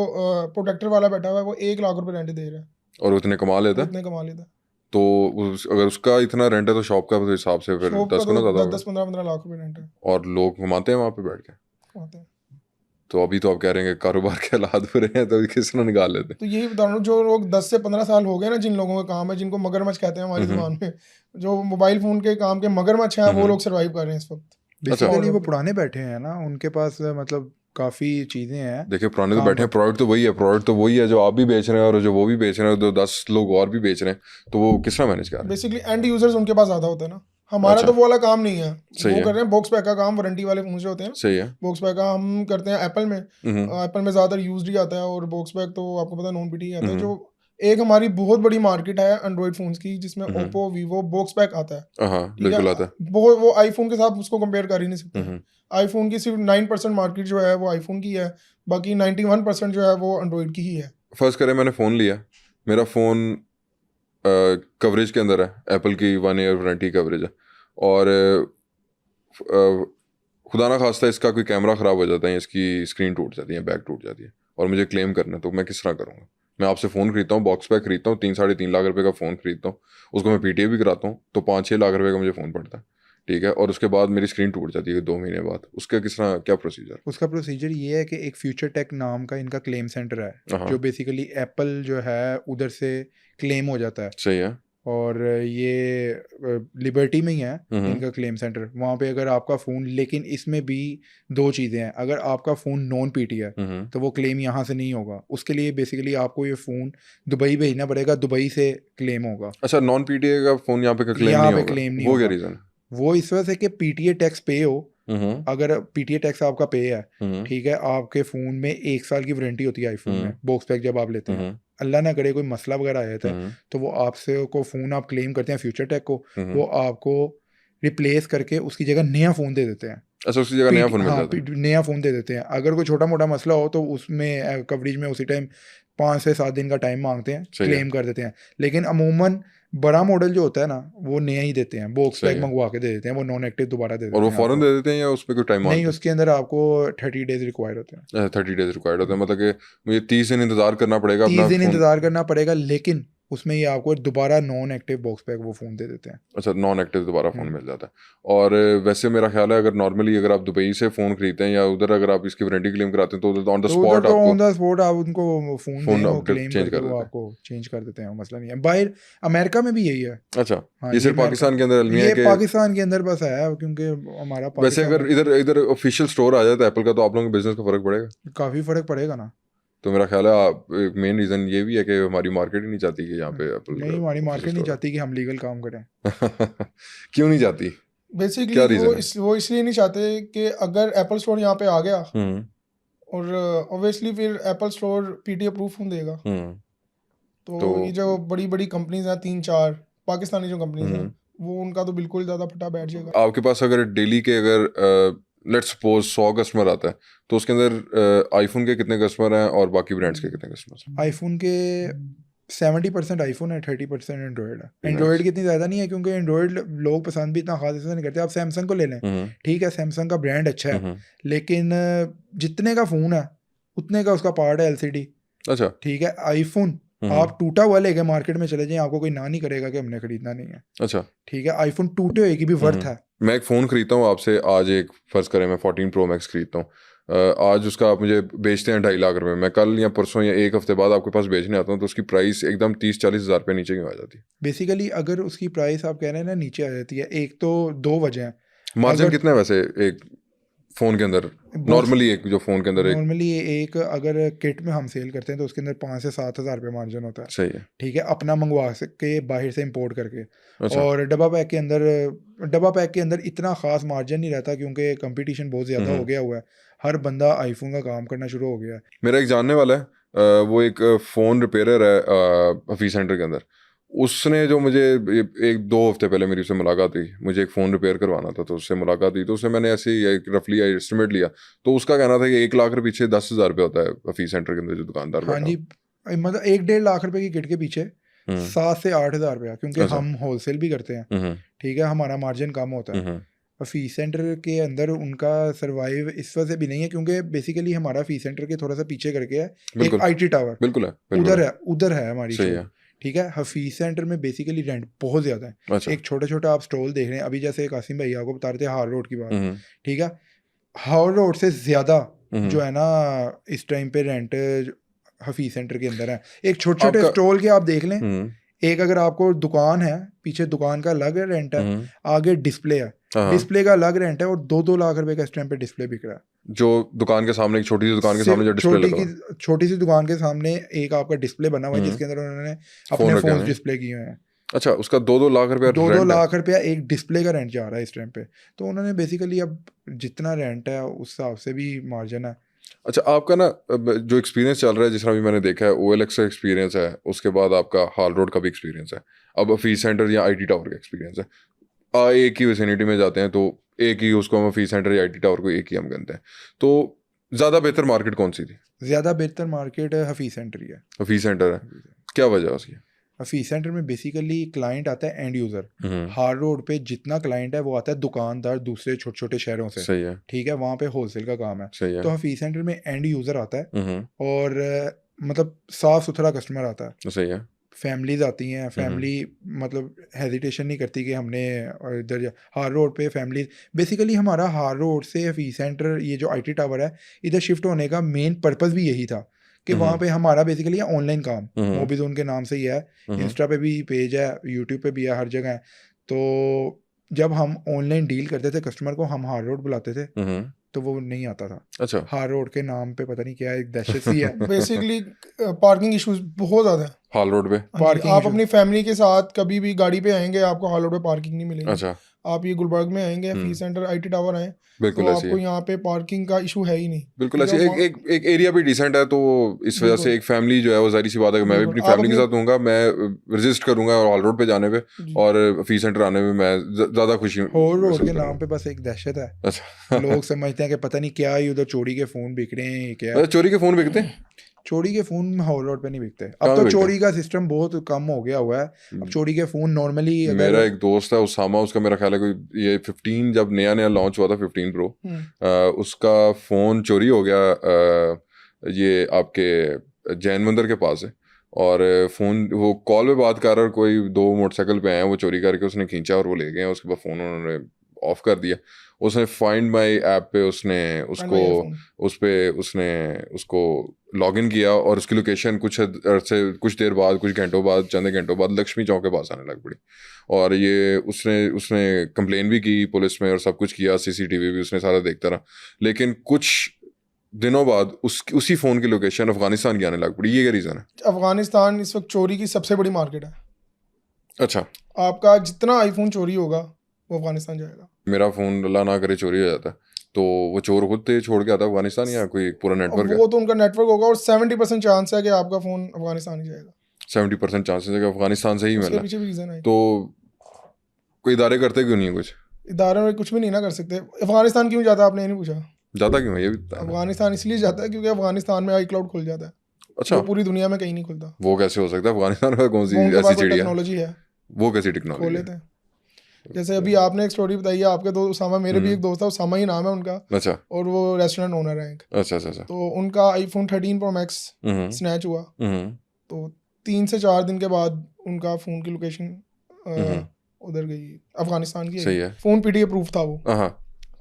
प्रोटेक्टर वाला बैठा हुआ है वो 1 लाख रुपए रेंट दे रहा है, और उतने कमा लेता वो है? इतने कमा लेता है। तो अगर उसका इतना रेंट है, तो शॉप का तो हिसाब से फिर शॉप का 10 तो गुना ज़्यादा होगा। 10-15 लाख रुपए रेंट है। और लोग कमाते हैं वहाँ पे बैठ के? कमाते हैं। तो अभी तो आप कह रहे हैं कि कारोबार के हालात बुरे हैं, तो किस तरह निकाल लेते हैं? तो यही बता रहा हूँ, जो लोग 10 से 15 साल हो गए ना, जिन लोगों का काम है, जिनको मगरमच्छ कहते हैं हमारी जुबान में, जो मोबाइल फोन के काम के मगरमच्छ हैं, वो लोग सर्वाइव कर रहे हैं इस वक्त। बेसिकली वो पुराने बैठे हैं ना, उनके पास मतलब काफ़ी चीज़ें हैं। देखिए, पुराने तो बैठे हैं, प्रोडक्ट तो वही है जो आप भी बेच रहे हैं, और जो वो भी बेच रहे हैं, तो 10 लोग और भी बेच रहे हैं, तो वो किस तरह मैनेज कर रहे हैं? बेसिकली एंड यूजर्स उनके पास ज़्यादा होता है ना, हमारा तो वो वाला काम नहीं है। वो कर रहे हैं बॉक्स पैक का काम, वारंटी वाले फोन जो होते हैं। सही है। बॉक्स पैक का हम करते हैं एप्पल में। एप्पल में ज़्यादातर यूज्ड ही आता है, और बॉक्स पैक तो आपको पता नॉन पीटी आता है। जो एक हमारी बहुत बड़ी मार्केट है एंड्रॉइड फोन्स की, जिसमें ओप्पो, वीवो, बॉक्स पैक आता है। हाँ, बिल्कुल आता है। वो आईफोन के साथ उसको कंपेयर कर ही नहीं सकते। आईफोन की सिर्फ 9% मार्केट जो है वो आईफोन की है, बाकी 91% जो है वो एंड्रॉइड की ही है। फर्स्ट करें, मैंने फ़ोन लिया, मेरा फ़ोन कवरेज के अंदर है, एप्पल की 1 ईयर वारंटी कवरेज है, और खुदा ना खास्ता इसका कोई कैमरा ख़राब हो जाता है, इसकी स्क्रीन टूट जाती है, बैक टूट जाती है और मुझे क्लेम करना है, तो मैं किस तरह करूँगा? मैं आपसे फ़ोन खरीदता हूँ, बॉक्स पैक खरीदता हूँ, 3-3.5 लाख रुपए का फ़ोन खरीदता हूँ, उसको मैं PTA भी कराता हूँ तो 5-6 लाख रुपए का मुझे फ़ोन पड़ता है, ठीक है, और उसके बाद मेरी स्क्रीन टूट जाती है 2 महीने बाद, उसका किस तरह, क्या प्रोसीजर? उसका प्रोसीजर ये है कि एक फ्यूचर टेक नाम का इनका क्लेम सेंटर है, हाँ, जो बेसिकली एप्पल जो है उधर से क्लेम हो जाता है, सही है। और ये लिबर्टी में ही है इनका क्लेम सेंटर। वहाँ पे अगर आपका फ़ोन, लेकिन इसमें भी दो चीज़ें हैं, अगर आपका फ़ोन नॉन PT है तो वो क्लेम यहाँ से नहीं होगा, उसके लिए बेसिकली आपको ये फ़ोन दुबई भेजना पड़ेगा, दुबई से क्लेम होगा। अच्छा, नॉन PTA का फ़ोन यहाँ पे का क्लेम यहाँ नहीं पे होगा, क्लेम नहीं वो क्या होगा। रीज़न है? वो इस वजह से कि PTA टैक्स पे हो, अगर PTA टैक्स आपका पे है, हम्म, ठीक है, आपके फ़ोन में 1 साल की वारंटी होती है आईफोन में, बॉक्स पैक जब आप लेते हैं, हम्म, अल्लाह ना करे कोई मसला वगैरह आ जाता है, हम्म, तो वो आपसे को फ़ोन आप क्लेम करते हैं फ्यूचर टेक को, हम्म। वो आपको रिप्लेस करके उसकी जगह नया फ़ोन दे देते हैं। अच्छा, उसकी जगह नया फ़ोन मिल जाता है? नया फ़ोन दे देते हैं। अगर कोई छोटा मोटा मसला हो तो उसमें कवरेज में उसी टाइम 5 से 7 दिन का टाइम मांगते हैं, सही है, क्लेम कर देते हैं। लेकिन अमूमन बड़ा मॉडल जो होता है ना, वो नया ही देते हैं, बॉक्स सही पैक है। मंगवा के दे देते हैं, वो नॉन एक्टिव दोबारा दे और देते वो हैं फ़ौरन आपको। दे देते हैं या उस पे कोई टाइम नहीं, मांगते उसके अंदर आपको 30 डेज़ रिक्वायर्ड होते हैं। हैं? 30 डेज़ रिक्वायर्ड होता है, मतलब कि मुझे 30 दिन इंतज़ार करना पड़ेगा 30 अपना दिन फ़ोन। इंतज़ार करना पड़ेगा, लेकिन उसमें ये आपको दोबारा नॉन एक्टिव बॉक्स पैक वो फ़ोन दे देते हैं। अच्छा, नॉन एक्टिव दोबारा फ़ोन हुँ। मिल जाता है। और वैसे मेरा ख़्याल है अगर नॉर्मली अगर आप दुबई से फ़ोन खरीदते हैं या उधर अगर आप इसकी वारंटी क्लेम कराते हैं तो उधर ऑन द तो उधर स्पॉट तो आपको ऑन द स्पॉट आप उनको फ़ोन फ़ोन दें, वो अपडेट क्लेम चेंज करके कर वो देते हैं। आपको चेंज कर देते हैं, वो मसला नहीं है। बाहर अमेरिका में भी यही है। अच्छा, हाँ, ये ये सिर्फ पाकिस्तान के अंदर अलमिया है ये कि पाकिस्तान के अंदर बस है, क्योंकि हमारा वैसे पाकिस्तान अगर इधर इधर ऑफिशियल स्टोर आ जाता है एप्पल का तो आप लोगों के बिजनेस का फ़र्क पड़ेगा? में काफ़ी फ़र्क पड़ेगा ना। तो मेरा ख्याल है आप एक मेन रीज़न ये भी है कि हमारी मार्केट ही नहीं चाहती कि यहाँ पे एप्पल नहीं, का हमारी ऑफिशियल मार्केट नहीं स्टोर चाहती कि हम लीगल काम करें। हो। क्यों नहीं चाहती? क्या बेसिकली रीज़न है? वो इसलिए नहीं चाहते कि अगर एप्पल स्टोर यहाँ पे आ गया हुँ, और ऑब्वियसली फिर Apple store PTA proof phone देगा, हुँ, तो तो ये जो बड़ी बड़ी कंपनीज हैं 3-4 पाकिस्तानी जो कंपनीज हैं, हुँ, वो उनका तो बिल्कुल ज़्यादा फटा बैठ जाएगा। आपके पास अगर डेली के अगर लेट्स सपोज 100 कस्टमर आता है तो उसके अंदर आईफोन के कितने कस्टमर हैं और बाकी ब्रांड्स के कितने कस्टमर हैं? आईफोन के 70% आईफोन है, 30% एंड्रॉयड है। Android nice. की इतनी ज़्यादा नहीं है, क्योंकि एंड्रॉयड लोग पसंद भी इतना खास इसलिए नहीं करते। आप सैमसंग को ले लें, हुँ, ठीक है, सैमसंग का ब्रांड अच्छा है, हुँ, लेकिन जितने का फ़ोन है उतने का उसका पार्ट है LCD, अच्छा, ठीक है। आईफोन आप टूटा हुआ लेके मार्केट में चले जाएं, आपको कोई ना नहीं करेगा कि हमने खरीदना नहीं है, अच्छा। ठीक है। आईफोन टूटे हुए की भी वर्थ है। मैं एक फ़ोन खरीदता हूँ आपसे आज, एक फ़र्ज़ करें मैं 14 प्रो मैक्स खरीदता हूँ, आज उसका आप मुझे बेचते हैं 2.5 लाख रुपए, मैं कल या परसों या एक हफ्ते बाद आपके पास बेचने आता हूँ तो उसकी प्राइस एकदम 30-40 हज़ार रुपये नीचे क्यों आ जाती है? बेसिकली अगर उसकी प्राइस आप कह रहे हैं ना नीचे आ जाती है, एक तो दो वजह हैं। मार्जिन अगर कितना है वैसे एक फ़ोन के अंदर, बॉक्स नॉर्मली एक जो फ़ोन के अंदर एक, नॉर्मली एक अगर किट में हम सेल करते हैं तो उसके अंदर 5 से 7 हज़ार रुपये मार्जिन होता है, सही है, ठीक है, अपना मंगवा के बाहर से इंपोर्ट करके। अच्छा, और डब्बा पैक के अंदर इतना खास मार्जिन नहीं रहता, क्योंकि कंपटीशन बहुत ज़्यादा हो गया हुआ है, हर बंदा आईफोन का काम करना शुरू हो गया है। मेरा एक जानने वाला है, वो एक फ़ोन रिपेयरर है हफीज़ सेंटर के अंदर, उसने जो मुझे 1-2 हफ्ते पहले मेरी उससे मुलाकात हुई, मुझे एक फ़ोन रिपेयर करवाना था तो उससे मुलाकात हुई तो उससे मैंने ऐसे ही एक रफली एस्टिमेट लिया, तो उसका कहना था कि 1 लाख रुपये पीछे 10,000 रुपये होता है हफीज़ सेंटर के अंदर जो दुकानदार हाँ बैठा जी, हो। मतलब 1-1.5 लाख रुपए की किट के पीछे हुँ, 7 से 8 हज़ार रुपया, क्योंकि अच्छा, हम होलसेल भी करते हैं, हुँ, ठीक है, हमारा मार्जिन कम होता है। हुँ, फीस सेंटर के अंदर उनका सर्वाइव इस वजह से भी नहीं है, क्योंकि बेसिकली हमारा फीस सेंटर के थोड़ा सा पीछे करके है एक बिल्कुल, IT टावर, बिल्कुल है, उधर है हमारी सही शॉप, है, ठीक है। हफीज सेंटर में बेसिकली रेंट बहुत ज़्यादा है। अच्छा, एक छोटे छोटे आप स्टॉल देख रहे हैं, अभी जैसे कासिम भाई आपको बता रहे थे हार रोड की बात, हुँ, ठीक है, हार रोड से ज़्यादा हुँ, जो है ना इस टाइम पे रेंट हफीज सेंटर के अंदर है। एक छोटे छोटे आपका स्टॉल के आप देख लें, हुँ, एक अगर आपको दुकान है, पीछे दुकान का अलग रेंट है, हुँ, आगे डिस्प्ले है, हाँ, हाँ, डिस्प्ले का अलग रेंट है, और 2-2 लाख रुपए का इस टाइम पे डिस्प्ले बिक रहा है। जो दुकान के सामने एक छोटी सी दुकान के सामने जो सिर्फ डिस्प्ले लगा हुआ है, छोटी सी दुकान के सामने एक आपका डिस्प्ले बना हुआ है, हुँ, जिसके अंदर उन्होंने फ़ोन अपने रखे फोन हुए हैं, डिस्प्ले किए हुए हैं। अच्छा उसका 2-2 लाख रुपया 2-2 रेंट है? लाख रुपया एक डिस्प्ले का रेंट जा रहा है इस टाइम पे। तो उन्होंने बेसिकली अब जितना रेंट है उस हिसाब से भी मार्जिन है। अच्छा आपका ना जो एक्सपीरियंस चल रहा है जिस तरह भी मैंने देखा है OLX का एक्सपीरियंस है, उसके बाद आपका हाल रोड का भी एक्सपीरियंस है, अब ऑफिस सेंटर या IT टावर का एक्सपीरियंस है, एक ही विसिनिटी में जाते हैं तो एक ही उसको हम ऑफिस सेंटर या IT टावर को एक ही हम गिनते हैं, तो ज़्यादा बेहतर मार्केट कौन सी थी? ज़्यादा बेहतर मार्केट हफीज सेंटर ही है। ऑफिस सेंटर है, क्या वजह है उसकी? ऑफिस सेंटर में बेसिकली क्लाइंट आता है एंड यूज़र। हम्म, हार रोड पे जितना क्लाइंट है वो आता है दुकानदार दूसरे छोटे छोटे शहरों से, सही है, ठीक है, वहाँ पे होलसेल का काम है। सही तो है। ऑफिस सेंटर में एंड यूज़र आता है हम्म, और मतलब साफ सुथरा कस्टमर आता है। सही है। फैमिलीज आती हैं, फैमिली मतलब हेजिटेशन नहीं करती कि हमने इधर हार रोड पे फैमिलीज बेसिकली हमारा हार रोड से ऑफिस सेंटर ये जो आईटी टावर है इधर शिफ्ट होने का मेन पर्पस भी यही था कि वहाँ पे हमारा बेसिकली ऑनलाइन काम मोबिज़ोन के नाम से ही है, इंस्टा पे भी पेज है, यूट्यूब पे भी है, हर जगह है। तो जब हम ऑनलाइन डील करते थे कस्टमर को हम हार रोड बुलाते थे तो वो नहीं आता था। अच्छा, हार रोड के नाम पे पता नहीं क्या एक दहशत सी है। बेसिकली पार्किंग इश्यूज बहुत ज़्यादा है। हाल रोड पे। हाँ जी, पार्किंग आप इशू अपनी फैमिली के साथ कभी भी गाड़ी पे आएंगे आपको हाल रोड पे पार्किंग नहीं मिलेगी। अच्छा, आप ये गुलबर्ग में आएंगे फीस सेंटर आईटी टावर आए बिल्कुल तो ऐसी आपको है, यहाँ पे पार्किंग का इशू है ही नहीं। बिल्कुल ठीक ऐसी है, एक एक एक एरिया भी डिसेंट है, तो इस वजह बिल्कुल से एक फैमिली जो है वो जाहिर सी बात है कि मैं भी बिल्कुल अपनी आप फैमिली के अपनी साथ दूंगा, मैं रजिस्ट करूंगा और हॉल रोड पे जाने पे जी, और फी सेंटर आने में मैं ज़्यादा खुशी होल रोड महसूस के नाम करूंगा। पे बस एक दहशत है। अच्छा लोग समझते हैं कि पता नहीं क्या ही उधर चोरी के फोन बिक रहे हैं, ये क्या अच्छा, चोरी के फ़ोन बिकते हैं? चोरी के फोन होल रोड पे नहीं बिकते। अब कहाँ तो पे बिकते चोरी का सिस्टम बहुत कम हो गया हुआ है। अब चोरी के फोन नॉर्मली हैं? अगर मेरा एक दोस्त है उसामा, उसका मेरा ख्याल है कोई ये 15 जब नया नया लॉन्च हुआ था 15 प्रो, उसका फ़ोन चोरी हो गया, ये आपके जैन मंदिर के पास है, और फ़ोन वो कॉल पे बात कर रहा है, कोई दो मोटरसाइकिल पे आए हैं, वो चोरी करके उसने खींचा और वो ले गए, उसके बाद फ़ोन उन्होंने ऑफ कर दिया। उसने फाइंड माई ऐप पे उसने उसको फोन उस पे उसने उसको लॉगिन किया और उसकी लोकेशन कुछ देर बाद, कुछ घंटों बाद, चंद घंटों बाद लक्ष्मी चौक के पास आने लग पड़ी। और ये उसने उसने कंप्लेन भी की पुलिस में और सब कुछ किया, सीसीटीवी भी उसने सारा देखता रहा, लेकिन कुछ दिनों बाद उसी फ़ोन की लोकेशन अफगानिस्तान की आने लग पड़ी। ये क्या रीज़न है? अफगानिस्तान इस वक्त चोरी की सबसे बड़ी मार्केट है। अच्छा, आपका जितना आईफोन चोरी होगा वो अफगानिस्तान जाएगा। मेरा फ़ोन अल्लाह ना करे चोरी हो जाता है तो वो चोर खुद से छोड़ के आता है अफगानिस्तान या कोई पूरा नेटवर्क है? वो तो उनका नेटवर्क होगा और 70% चांस है कि आपका फोन अफगानिस्तान ही जाएगा। 70% चांसेस है कि अफगानिस्तान से ही उसके मिलना है। पीछे भी रीजन है। तो कोई इदारे करते क्यों नहीं है कुछ? इदारे में कुछ भी नहीं ना कर सकते। अफगानिस्तान क्यों जाता है आपने ये नहीं पूछा? ज़्यादा क्यों है ये भी बताना। अफगानिस्तान इसलिए जाता है क्योंकि अफगानिस्तान में आई क्लाउड खुल जाता है, अच्छा, जो पूरी दुनिया में कहीं नहीं खुलता। वो कैसे हो सकता है? अफगानिस्तान में कौन सी वो उनके ऐसी पास कोई चिड़िया है? टेक्नोलॉजी है, वो कैसी खोल टेक्नोलॉजी लेते है? हैं। जैसे अभी आपने एक स्टोरी बताई है आपके दोस्त उसामा, मेरे भी एक दोस्त है उसामा ही नाम है उनका, अच्छा और वो रेस्टोरेंट ओनर है एक। अच्छा अच्छा अच्छा। तो उनका आईफोन 13 प्रो मैक्स हम्म स्नैच हुआ, हम्म तो 3 से 4 दिन के बाद उनका फ़ोन की लोकेशन हम्म, उधर गई, अफगानिस्तान की सही आई। है। फ़ोन पीटीए प्रूफ था वो, हाँ,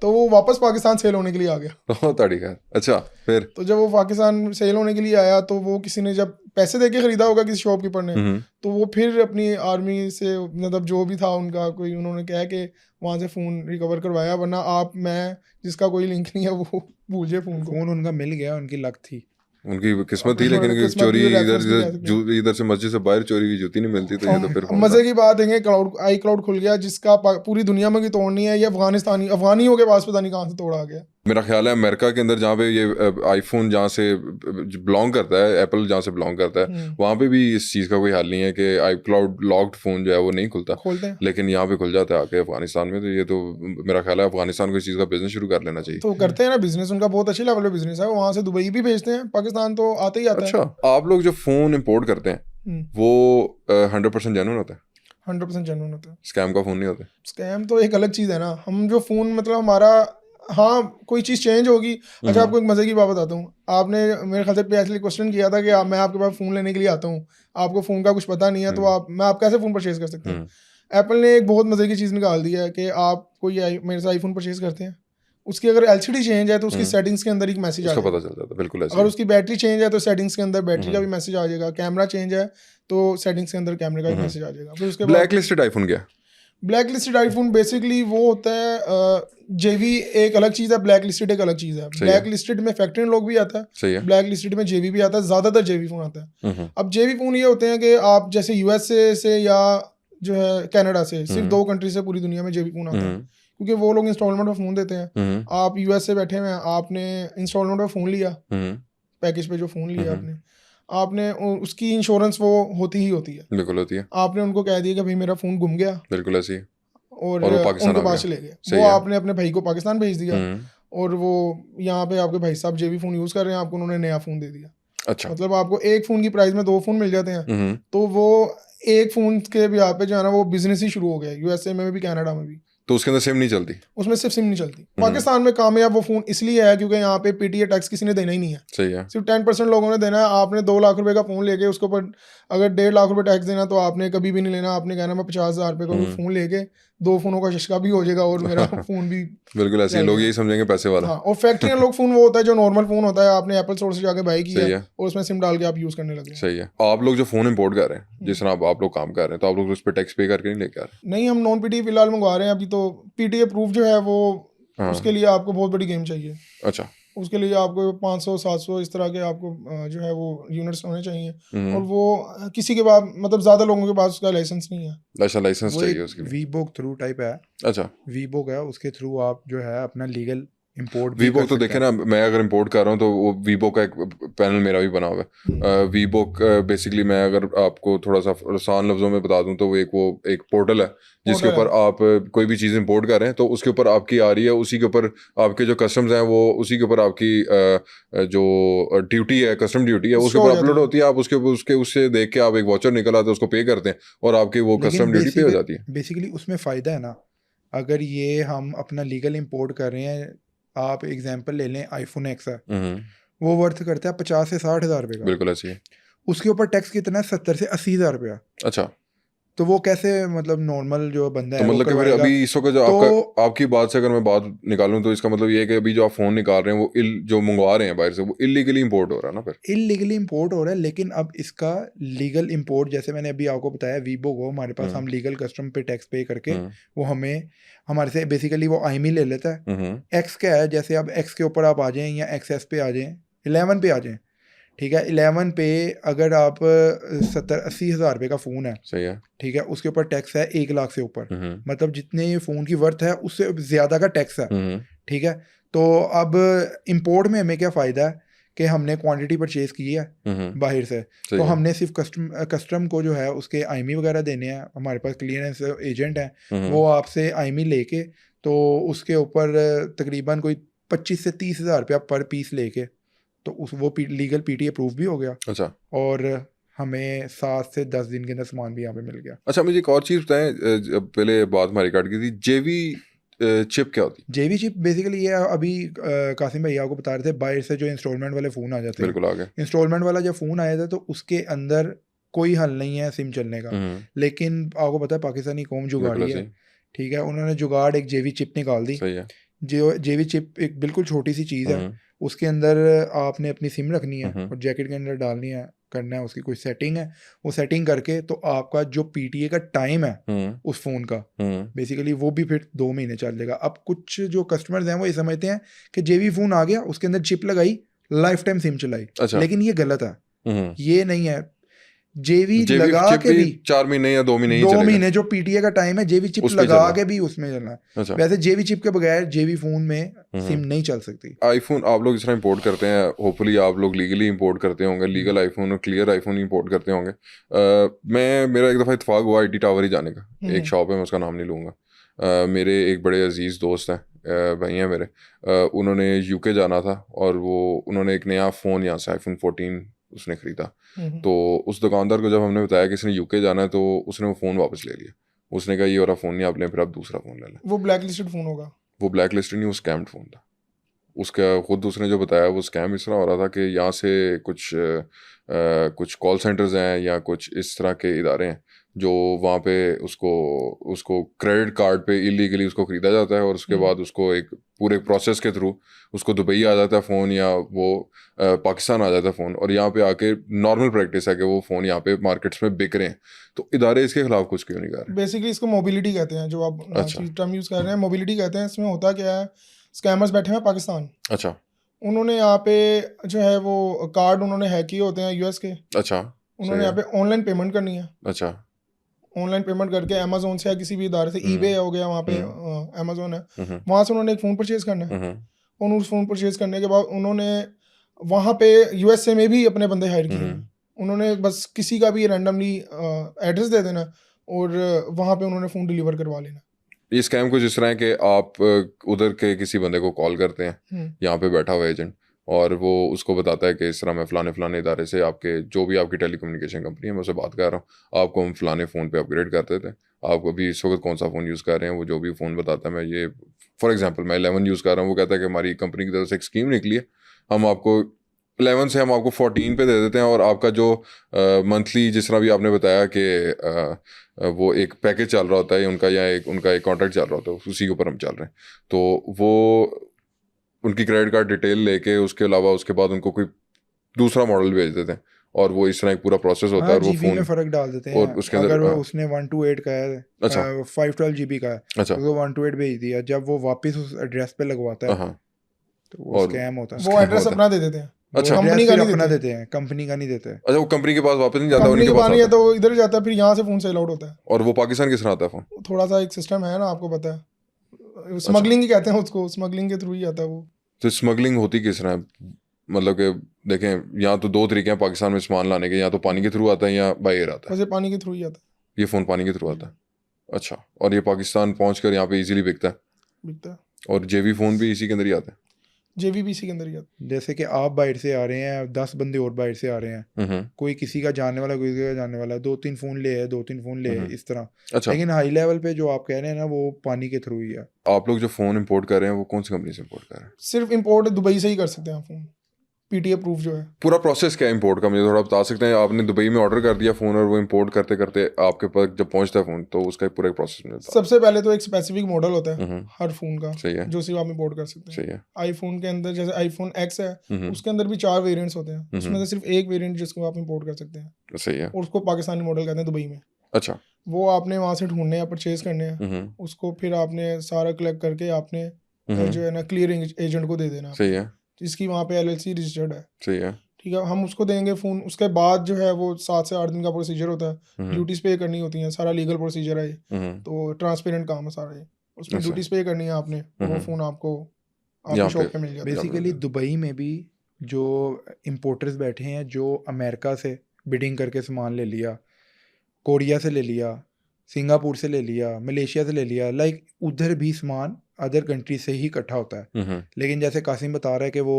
तो वो वापस पाकिस्तान सेल होने के लिए आ गया। तो तरीका है। अच्छा, फिर? तो जब वो पाकिस्तान सेल होने के लिए आया तो वो किसी ने जब पैसे दे के ख़रीदा होगा किसी शॉपकीपर ने, तो वो फिर अपनी आर्मी से मतलब जो भी था उनका कोई, उन्होंने कहा कि वहाँ से फ़ोन रिकवर करवाया, वरना आप मैं जिसका कोई लिंक नहीं है वो भूल जाए फ़ोन को। फोन उनका मिल गया, उनकी लक थी। उनकी किस्मत थी, अपनी लेकिन किस्मत चोरी भी, इधर रेफरेंस भी कह सकते हैं। इधर से मस्जिद से बाहर चोरी की जूती नहीं मिलती, तो ये तो फिर अब फोन मजे था। की बात है क्लाउड आई क्लाउड खुल गया जिसका पूरी दुनिया में भी तोड़ नहीं है, ये अफगानियों के पास पता नहीं कहाँ से तोड़ आ गया। मेरा ख्याल है अमेरिका के अंदर जहाँ पे ये आईफोन जहाँ से बिलोंग करता है, एप्पल जहाँ से बिलोंग करता है, वहाँ पे भी इस चीज़ का कोई हल नहीं है कि आई क्लाउड लॉक्ड फ़ोन जो है वो नहीं खुलता, खोलते हैं लेकिन यहाँ पे खुल जाता है आके अफगानिस्तान में। तो ये तो मेरा ख्याल है अफगानिस्तान को इस चीज़ का बिजनेस शुरू कर लेना चाहिए। तो करते हैं ना बिजनेस, उनका बहुत अच्छे लेवल पे बिजनेस है, वहाँ से दुबई भी भेजते हैं, पाकिस्तान तो आते ही आता है। अच्छा, आप लोग जो फ़ोन इम्पोर्ट करते हैं वो 100% जेन्युइन होता है? 100% जेन्युइन होता है। स्कैम का फ़ोन नहीं होता? स्कैम तो एक अलग चीज़ है ना, हम जो फ़ोन मतलब हमारा, हाँ कोई चीज़ चेंज होगी। अच्छा आपको एक मज़े की बात बताता हूँ, आपने मेरे ख्याल से पिछले क्वेश्चन किया था कि मैं आपके पास फ़ोन लेने के लिए आता हूँ, आपको फ़ोन का कुछ पता नहीं है, तो आप कैसे फ़ोन परचेज़ कर सकते हैं। एप्पल ने एक बहुत मज़े की चीज़ निकाल दी है कि आप कोई मेरे से आईफोन परचेज़ करते हैं, उसकी अगर एलसीडी चेंज है तो उसकी सेटिंग्स के अंदर एक मैसेज आ उसका जाएगा, पता चल जाता है, बिल्कुल ऐसे अगर ही। उसकी बैटरी चेंज है तो सेटिंग्स के अंदर बैटरी का भी मैसेज आ जाएगा, कैमरा चेंज है तो सेटिंग्स के अंदर कैमरे का भी मैसेज आ जाएगा। फिर उसके बाद ब्लैक लिस्टेड आईफोन क्या है? ब्लैक लिस्टेड आईफोन बेसिकली वो होता है, जेवी एक अलग चीज़ है, ब्लैक लिस्टेड एक अलग चीज़ है। ब्लैक लिस्टेड में फैक्ट्री लोग भी आता है, सही है। ब्लैक लिस्टेड में जेवी भी आता है, ज़्यादातर जेवी फ़ोन आता है। अब जेवी फ़ोन ये होते हैं कि आप जैसे यूएसए से या जो है कनाडा से, सिर्फ 2 कंट्री से पूरी दुनिया में जेवी फ़ोन आता है, क्योंकि वो लोग इंस्टॉलमेंट में फ़ोन देते हैं। आप यूएस से बैठे हुए हैं, आपने इंस्टॉलमेंट में फ़ोन लिया, पैकेज पे जो फ़ोन लिया आपने उसकी इंश्योरेंस वो होती ही होती है, बिल्कुल होती है। आपने उनको कह दिया कि भाई मेरा फ़ोन गुम गया, बिल्कुल ऐसी है। और वो पाकिस्तान उनके आ पास गया। चले गए, सही वो है। आपने अपने भाई को पाकिस्तान भेज दिया, और वो यहाँ पे आपके भाई साहब जेवी फ़ोन यूज़ कर रहे हैं, आपको उन्होंने नया फ़ोन दे दिया। अच्छा। मतलब आपको एक फ़ोन की प्राइस में 2 फ़ोन मिल जाते हैं, तो वो एक फ़ोन के भी यहाँ पे जो है ना वो बिजनेस ही शुरू हो गया है, यूएसए में भी कनाडा में भी। तो उसके अंदर सिम नहीं चलती? उसमें सिर्फ सिम नहीं चलती। पाकिस्तान में कामयाब वो फ़ोन इसलिए है क्योंकि यहाँ पे पीटीए टैक्स किसी ने देना ही नहीं है, सही है। सिर्फ 10% लोगों ने देना है। आपने 2 लाख रुपए का फ़ोन लेके उसके ऊपर अगर 1.5 लाख रुपए टैक्स देना तो आपने कभी भी नहीं लेना। आपने कहना मैं 50,000 रुपए का फ़ोन लेके 2 फ़ोनों का शशका भी हो जाएगा और मेरा फ़ोन भी बिल्कुल ऐसे ही लोग यही समझेंगे पैसे वाला। हाँ, और फैक्ट्री लोग फ़ोन वो होता है जो नॉर्मल फ़ोन होता है, आपने एप्पल स्टोर से जाके बाई किया सही है। और उसमें सिम डाल के आप यूज़ करने लगे। सही है। आप लोग जो फ़ोन इंपोर्ट कर रहे हैं, जिस तरह आप लोग काम कर रहे हैं, तो आप लोग उस पर टैक्स पे करके नहीं लेके आ रहे? नहीं, हम नॉन पीटीए फिलहाल मंगवा रहे हैं अभी। तो पीटीए प्रूफ जो है वो हाँ। उसके लिए आपको बहुत बड़ी गेम चाहिए। अच्छा। उसके लिए आपको 500-700 इस तरह के आपको जो है वो यूनिट्स होने चाहिए और वो किसी के पास मतलब ज़्यादा लोगों के पास उसका लाइसेंस नहीं है। अच्छा, लाइसेंस वो चाहिए एक उसके लिए। वीबोक थ्रू टाइप है। अच्छा, वीबोक है, उसके थ्रू आप जो है अपना लीगल इंपोर्ट भी वीबोक कर तो सकते देखे हैं। ना, मैं अगर इंपोर्ट कर रहा हूँ तो वो वीबोक का एक पैनल मेरा भी बना हुआ है। वीबोक बेसिकली मैं अगर आपको थोड़ा सा आसान लफ्जों में बता दूं तो वो एक पोर्टल है जिसके ऊपर आप कोई भी चीज़ इंपोर्ट कर रहे हैं तो उसके ऊपर आपकी आ रही है, उसी के ऊपर आपके जो कस्टम्स हैं वो उसी के ऊपर आपकी जो ड्यूटी है, कस्टम ड्यूटी है, उसके ऊपर अपलोड होती है। आप उसके उससे देख के आप एक वाचर निकल आते हैं, उसको पे करते हैं और आपकी वो कस्टम ड्यूटी पे हो जाती है। बेसिकली उसमें फ़ायदा है ना, अगर ये हम अपना लीगल इंपोर्ट कर रहे हैं, आप एग्जांपल ले लें आईफोन एक्स है, वो वर्थ करता है 50 से 60 हज़ार रुपये का। बिल्कुल ऐसी है। उसके ऊपर टैक्स कितना है? 70 से 80 हज़ार रुपया। अच्छा, तो वो कैसे मतलब नॉर्मल जो बंदा तो है वो मतलब कि फिर करवाएगा? अभी इस वक्त जो तो आपकी बात से अगर मैं बात निकालूं तो इसका मतलब ये है कि अभी जो आप फोन निकाल रहे हैं वो जो मंगवा रहे हैं बाहर से वो इलीगली इंपोर्ट हो रहा है ना फिर? इलीगली इंपोर्ट हो रहा है, लेकिन अब इसका लीगल इंपोर्ट जैसे मैंने अभी आपको बताया वीबो को हमारे पास हम लीगल कस्टम पे टैक्स पे करके वो हमें हमारे से बेसिकली वो आईएमई ले लेता है। एक्स क्या है, जैसे अब एक्स के ऊपर आप आ जाएं या एक्सएस पे आ जाएं, 11 पे आ जाएं, ठीक है, 11 पे अगर आप 70-80 हज़ार रुपये का फ़ोन है, सही है, ठीक है, उसके ऊपर टैक्स है 1 लाख से ऊपर, मतलब जितने फ़ोन की वर्थ है उससे ज़्यादा का टैक्स है, ठीक है। तो अब इंपोर्ट में हमें क्या फ़ायदा है कि हमने क्वांटिटी परचेज की है बाहर से, तो हमने सिर्फ कस्टम को जो है उसके आईएमई वगैरह देने हैं, हमारे पास क्लियरेंस एजेंट है, वो आपसे आईएमई लेके तो उसके ऊपर तकरीबन कोई 25 से 30 हज़ार रुपया पर पीस लेके तो वो लीगल पीटीए प्रूफ भी हो गया। अच्छा, और हमें 7 से 10 दिन के अंदर सामान भी यहाँ पे मिल गया। अच्छा मुझे एक और चीज़ बताएं, पहले बात हमारी काट गई थी, जेवी चिप क्या होती है? जेवी चिप बेसिकली ये अभी कासिम भाई आपको बता रहे थे, बाहर से जो इंस्टॉलमेंट वाले फ़ोन आ जाते हैं, बिल्कुल आ गए। इंस्टॉलमेंट वाला जब फ़ोन आया था तो उसके अंदर कोई हल नहीं है सिम चलने का, लेकिन आपको पता है पाकिस्तानी कौम जुगाड़ी है, ठीक है, उन्होंने जुगाड़ एक जेवी चिप निकाल दी। सही है। जो जेवी चिप एक बिल्कुल छोटी सी चीज़ है, उसके अंदर आपने अपनी सिम रखनी है और जैकेट के अंदर डालनी है, करना है, उसकी कोई सेटिंग है, वो सेटिंग करके तो आपका जो पीटीए का टाइम है उस फ़ोन का बेसिकली वो भी फिर 2 महीने चल जाएगा। अब कुछ जो कस्टमर्स हैं वो ये समझते हैं कि जेवी फ़ोन आ गया, उसके अंदर चिप लगाई, लाइफ टाइम सिम चलाई। अच्छा। लेकिन ये गलत है, ये नहीं है। जेवी लगा के भी 4 महीने या 2 महीने ही 2 चलेगा। महीने जो पीटीए का टाइम है, जेवी चिप लगा के भी उसमें चलना है। अच्छा। वैसे जेवी चिप के बगैर जेवी फोन में सिम नहीं चल सकती। आईफोन आप लोग इस तरह इंपोर्ट करते हैं, होपफुली आप लोग लीगली इंपोर्ट करते होंगे, लीगल आईफोन और क्लियर आईफोन इंपोर्ट करते होंगे। मेरा एक दफ़ा इत्तेफाक हुआ आईटी टावर ही जाने का, एक शॉप है, मैं उसका नाम नहीं लूँगा। मेरे एक बड़े अजीज़ दोस्त हैं, भाई हैं मेरे, उन्होंने यूके जाना था और उन्होंने एक नया फ़ोन यहाँ से आईफोन 14 उसने ख़रीदा। तो उस दुकानदार को जब हमने बताया कि इसने यूके जाना है तो उसने वो फ़ोन वापस ले लिया। उसने कहा ये वाला फ़ोन नहीं आप लें, फिर आप दूसरा फ़ोन ले लें। वो ब्लैक लिस्टेड फ़ोन होगा। वो ब्लैक लिस्टेड नहीं, वो स्कैम्ड फ़ोन था उसका। खुद उसने जो बताया वो स्कैम इस तरह हो रहा था कि यहाँ से कुछ कॉल सेंटर्स हैं या कुछ इस तरह के इदारे हैं जो वहाँ पे उसको क्रेडिट कार्ड पे इलीगली उसको ख़रीदा जाता है और उसके बाद उसको एक पूरे प्रोसेस के थ्रू उसको दुबई आ जाता है फ़ोन या वो पाकिस्तान आ जाता है फ़ोन, और यहाँ पे आके नॉर्मल प्रैक्टिस है कि वो फ़ोन यहाँ पे मार्केट्स में बिक रहे हैं। तो इदारे इसके खिलाफ कुछ क्यों नहीं कर रहे? बेसिकली इसको मोबिलिटी कहते हैं, जो आप अच्छा। टर्म यूज़ कर रहे हैं, मोबिलिटी कहते हैं। इसमें होता क्या है, स्कैमर्स बैठे हैं पाकिस्तान। अच्छा। उन्होंने यहाँ पे जो है वो कार्ड उन्होंने हैक किए होते हैं यूएस के। अच्छा। उन्होंने यहाँ पे ऑनलाइन पेमेंट करनी है। अच्छा। ऑनलाइन पेमेंट करके अमेजोन से या किसी भी इदारे से, ईबे हो गया वहाँ पे, अमेजोन है, वहाँ से उन्होंने एक फ़ोन परचेज़ करना है। और उस फ़ोन परचेज़ करने के बाद उन्होंने वहाँ पे यूएसए में भी अपने बंदे हायर किए। उन्होंने बस किसी का भी रैंडमली एड्रेस दे देना और वहाँ पे उन्होंने फ़ोन डिलीवर करवा लेना। ये स्कैम कुछ इस तरह है कि आप उधर के किसी बंदे को कॉल करते हैं, यहाँ पे बैठा हुआ एजेंट, और वो उसको बताता है कि इस तरह मैं फ़लाने इदारे से आपके जो भी आपकी टेलीकम्युनिकेशन कंपनी है मैं उससे बात कर रहा हूँ, आपको हम फ़लाने फ़ोन पे अपग्रेड कर देते हैं, आप अभी इस वक्त कौन सा फ़ोन यूज़ कर रहे हैं, वो जो भी फ़ोन बताता है, मैं ये फॉर एग्जांपल मैं 11 यूज़ कर रहा हूँ, वो कहता है कि हमारी कंपनी की तरफ से एक स्कीम निकली है, हम आपको 11 से हम आपको 14 पे दे देते हैं, और आपका जो मंथली जिस तरह भी आपने बताया कि वो एक पैकेज चल रहा होता है उनका, या उनका एक कॉन्ट्रैक्ट चल रहा होता है, उसी के ऊपर हम चल रहे हैं, तो वो उनकी क्रेडिट कार्ड डिटेल लेके उसके अलावा उसके बाद उनको कोई दूसरा मॉडल भेज देते हैं, और वो इस तरह एक पूरा प्रोसेस होता है, हाँ और वो जीबी में फ़ोन फ़र्क डाल देते और हैं। उसके अंदर अगर वो उसने 128 का है, अच्छा 512 जीबी का है, अच्छा उसको 128 भेज दिया, जब वो वापस उस एड्रेस पे लगवाता है हाँ तो वो और स्कैम होता है। वो scam एड्रेस होता है। अपना दे देते हैं, वो अच्छा एड्रेस कंपनी का फिर नहीं अपना देते। देते हैं, कंपनी का नहीं देते हैं। अच्छा, वो कंपनी के पास वापस नहीं जाता, कंपनी उन्हीं के के पास पास नहीं है आता तो वो इधर ही जाता है, फिर यहाँ से फ़ोन सेल आउट होता है। है, और वो पाकिस्तान किस तरह आता है फ़ोन? थोड़ा सा एक सिस्टम है ना, आपको पता है, अच्छा, स्मगलिंग ही कहते हैं उसको, स्मगलिंग के थ्रू ही आता है वो। तो स्मगलिंग होती किस तरह है? मतलब कि देखें, यहाँ तो दो तरीके हैं पाकिस्तान में सामान लाने के, या तो पानी के थ्रू आता है या बाई एयर आता है। वैसे पानी के थ्रू ही आता ये फ़ोन पानी के थ्रू है, आता है, अच्छा, और ये पाकिस्तान पहुँच कर यहाँ पे इजीली बिकता है, बिकता है। और जेवी फ़ोन भी इसी के अंदर ही आता है। जेवीबीसी के अंदर ही आता जैसे कि आप बाहर से आ रहे हैं, 10 बंदे और बाहर से आ रहे हैं, हम्म, कोई किसी का जानने वाला, कोई किसी का जानने वाला, 2-3 फ़ोन ले है, 2-3 फ़ोन ले है, इस तरह। अच्छा, लेकिन हाई लेवल पे जो आप कह रहे हैं ना, वो पानी के थ्रू ही है। आप लोग जो फ़ोन इंपोर्ट कर रहे हैं वो कौन सी कंपनी से इंपोर्ट कर रहे हैं? है। सिर्फ इंपोर्ट दुबई से ही कर सकते हैं आप फ़ोन, पीटीए प्रूफ जो है। पूरा प्रोसेस क्या है इंपोर्ट का, मुझे थोड़ा बता सकते हैं? आपने दुबई में ऑर्डर कर दिया फ़ोन, और वो इंपोर्ट करते करते आपके पास जब पहुंचता है फ़ोन, तो उसका एक पूरा प्रोसेस मुझे बता। सबसे पहले तो एक स्पेसिफिक मॉडल होता है हम्म, हर फ़ोन का, सही है, जो सिर्फ आप इंपोर्ट कर सकते हैं। सही है, आईफोन के अंदर जैसे आईफोन एक्स है, हम्म, उसके अंदर भी 4 वेरिएंट्स होते हैं, उसमें से सिर्फ एक वेरिएंट जिसको आप इंपोर्ट कर सकते हैं, सही है, और उसको पाकिस्तानी मॉडल कहते हैं दुबई में। अच्छा, वो आपने वहाँ से ढूंढने या परचेज करने हैं, हम्म, उसको फिर आपने सारा कलेक्ट करके आपने जो है ना क्लियरिंग एजेंट को दे देना है, सही है, जिसकी वहाँ पे एलएलसी रजिस्टर्ड है। सही है, ठीक है, हम उसको देंगे फ़ोन, उसके बाद जो है वो 7 से 8 दिन का प्रोसीजर होता है, ड्यूटीज़ पे करनी होती हैं, सारा लीगल प्रोसीजर है ये, तो ट्रांसपेरेंट काम है सारा ये, उसमें अच्छा, ड्यूटीज़ पे करनी है आपने, और वो फ़ोन आपको आपकी यहाँ शॉप पे पे मिल जाता है। बेसिकली दुबई में भी जो इम्पोर्टर्स बैठे हैं, जो अमेरिका से बिडिंग करके सामान ले लिया, कोरिया से ले लिया, सिंगापुर से ले लिया, मलेशिया से ले लिया, लाइक उधर भी सामान अदर कंट्री से ही इकट्ठा होता है। लेकिन जैसे कासिम बता रहा है कि वो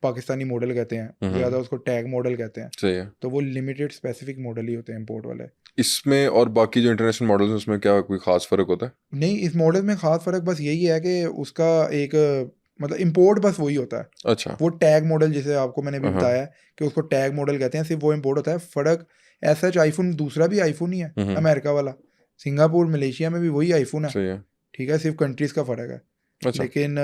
पाकिस्तानी मॉडल कहते हैं, ज़्यादा उसको टैग मॉडल कहते हैं, सही है। तो वो लिमिटेड स्पेसिफिक मॉडल ही होते हैं इम्पोर्ट वाले। इसमें और बाकी जो इंटरनेशनल मॉडल्स हैं उसमें क्या कोई खास फ़र्क होता है? नहीं, इस मॉडल में ख़ास फ़र्क बस यही है कि उसका एक मतलब इम्पोर्ट बस वही होता है। अच्छा, वो टैग मॉडल जिसे आपको मैंने अभी हाँ, बताया है कि उसको टैग मॉडल कहते हैं, सिर्फ वो इम्पोर्ट होता है। फ़र्क ऐसा आईफोन दूसरा भी आईफोन ही है, अमेरिका वाला, सिंगापुर मलेशिया में भी वही आईफोन है, सही है, ठीक है, सिर्फ कंट्रीज़ का फ़र्क है। अच्छा, लेकिन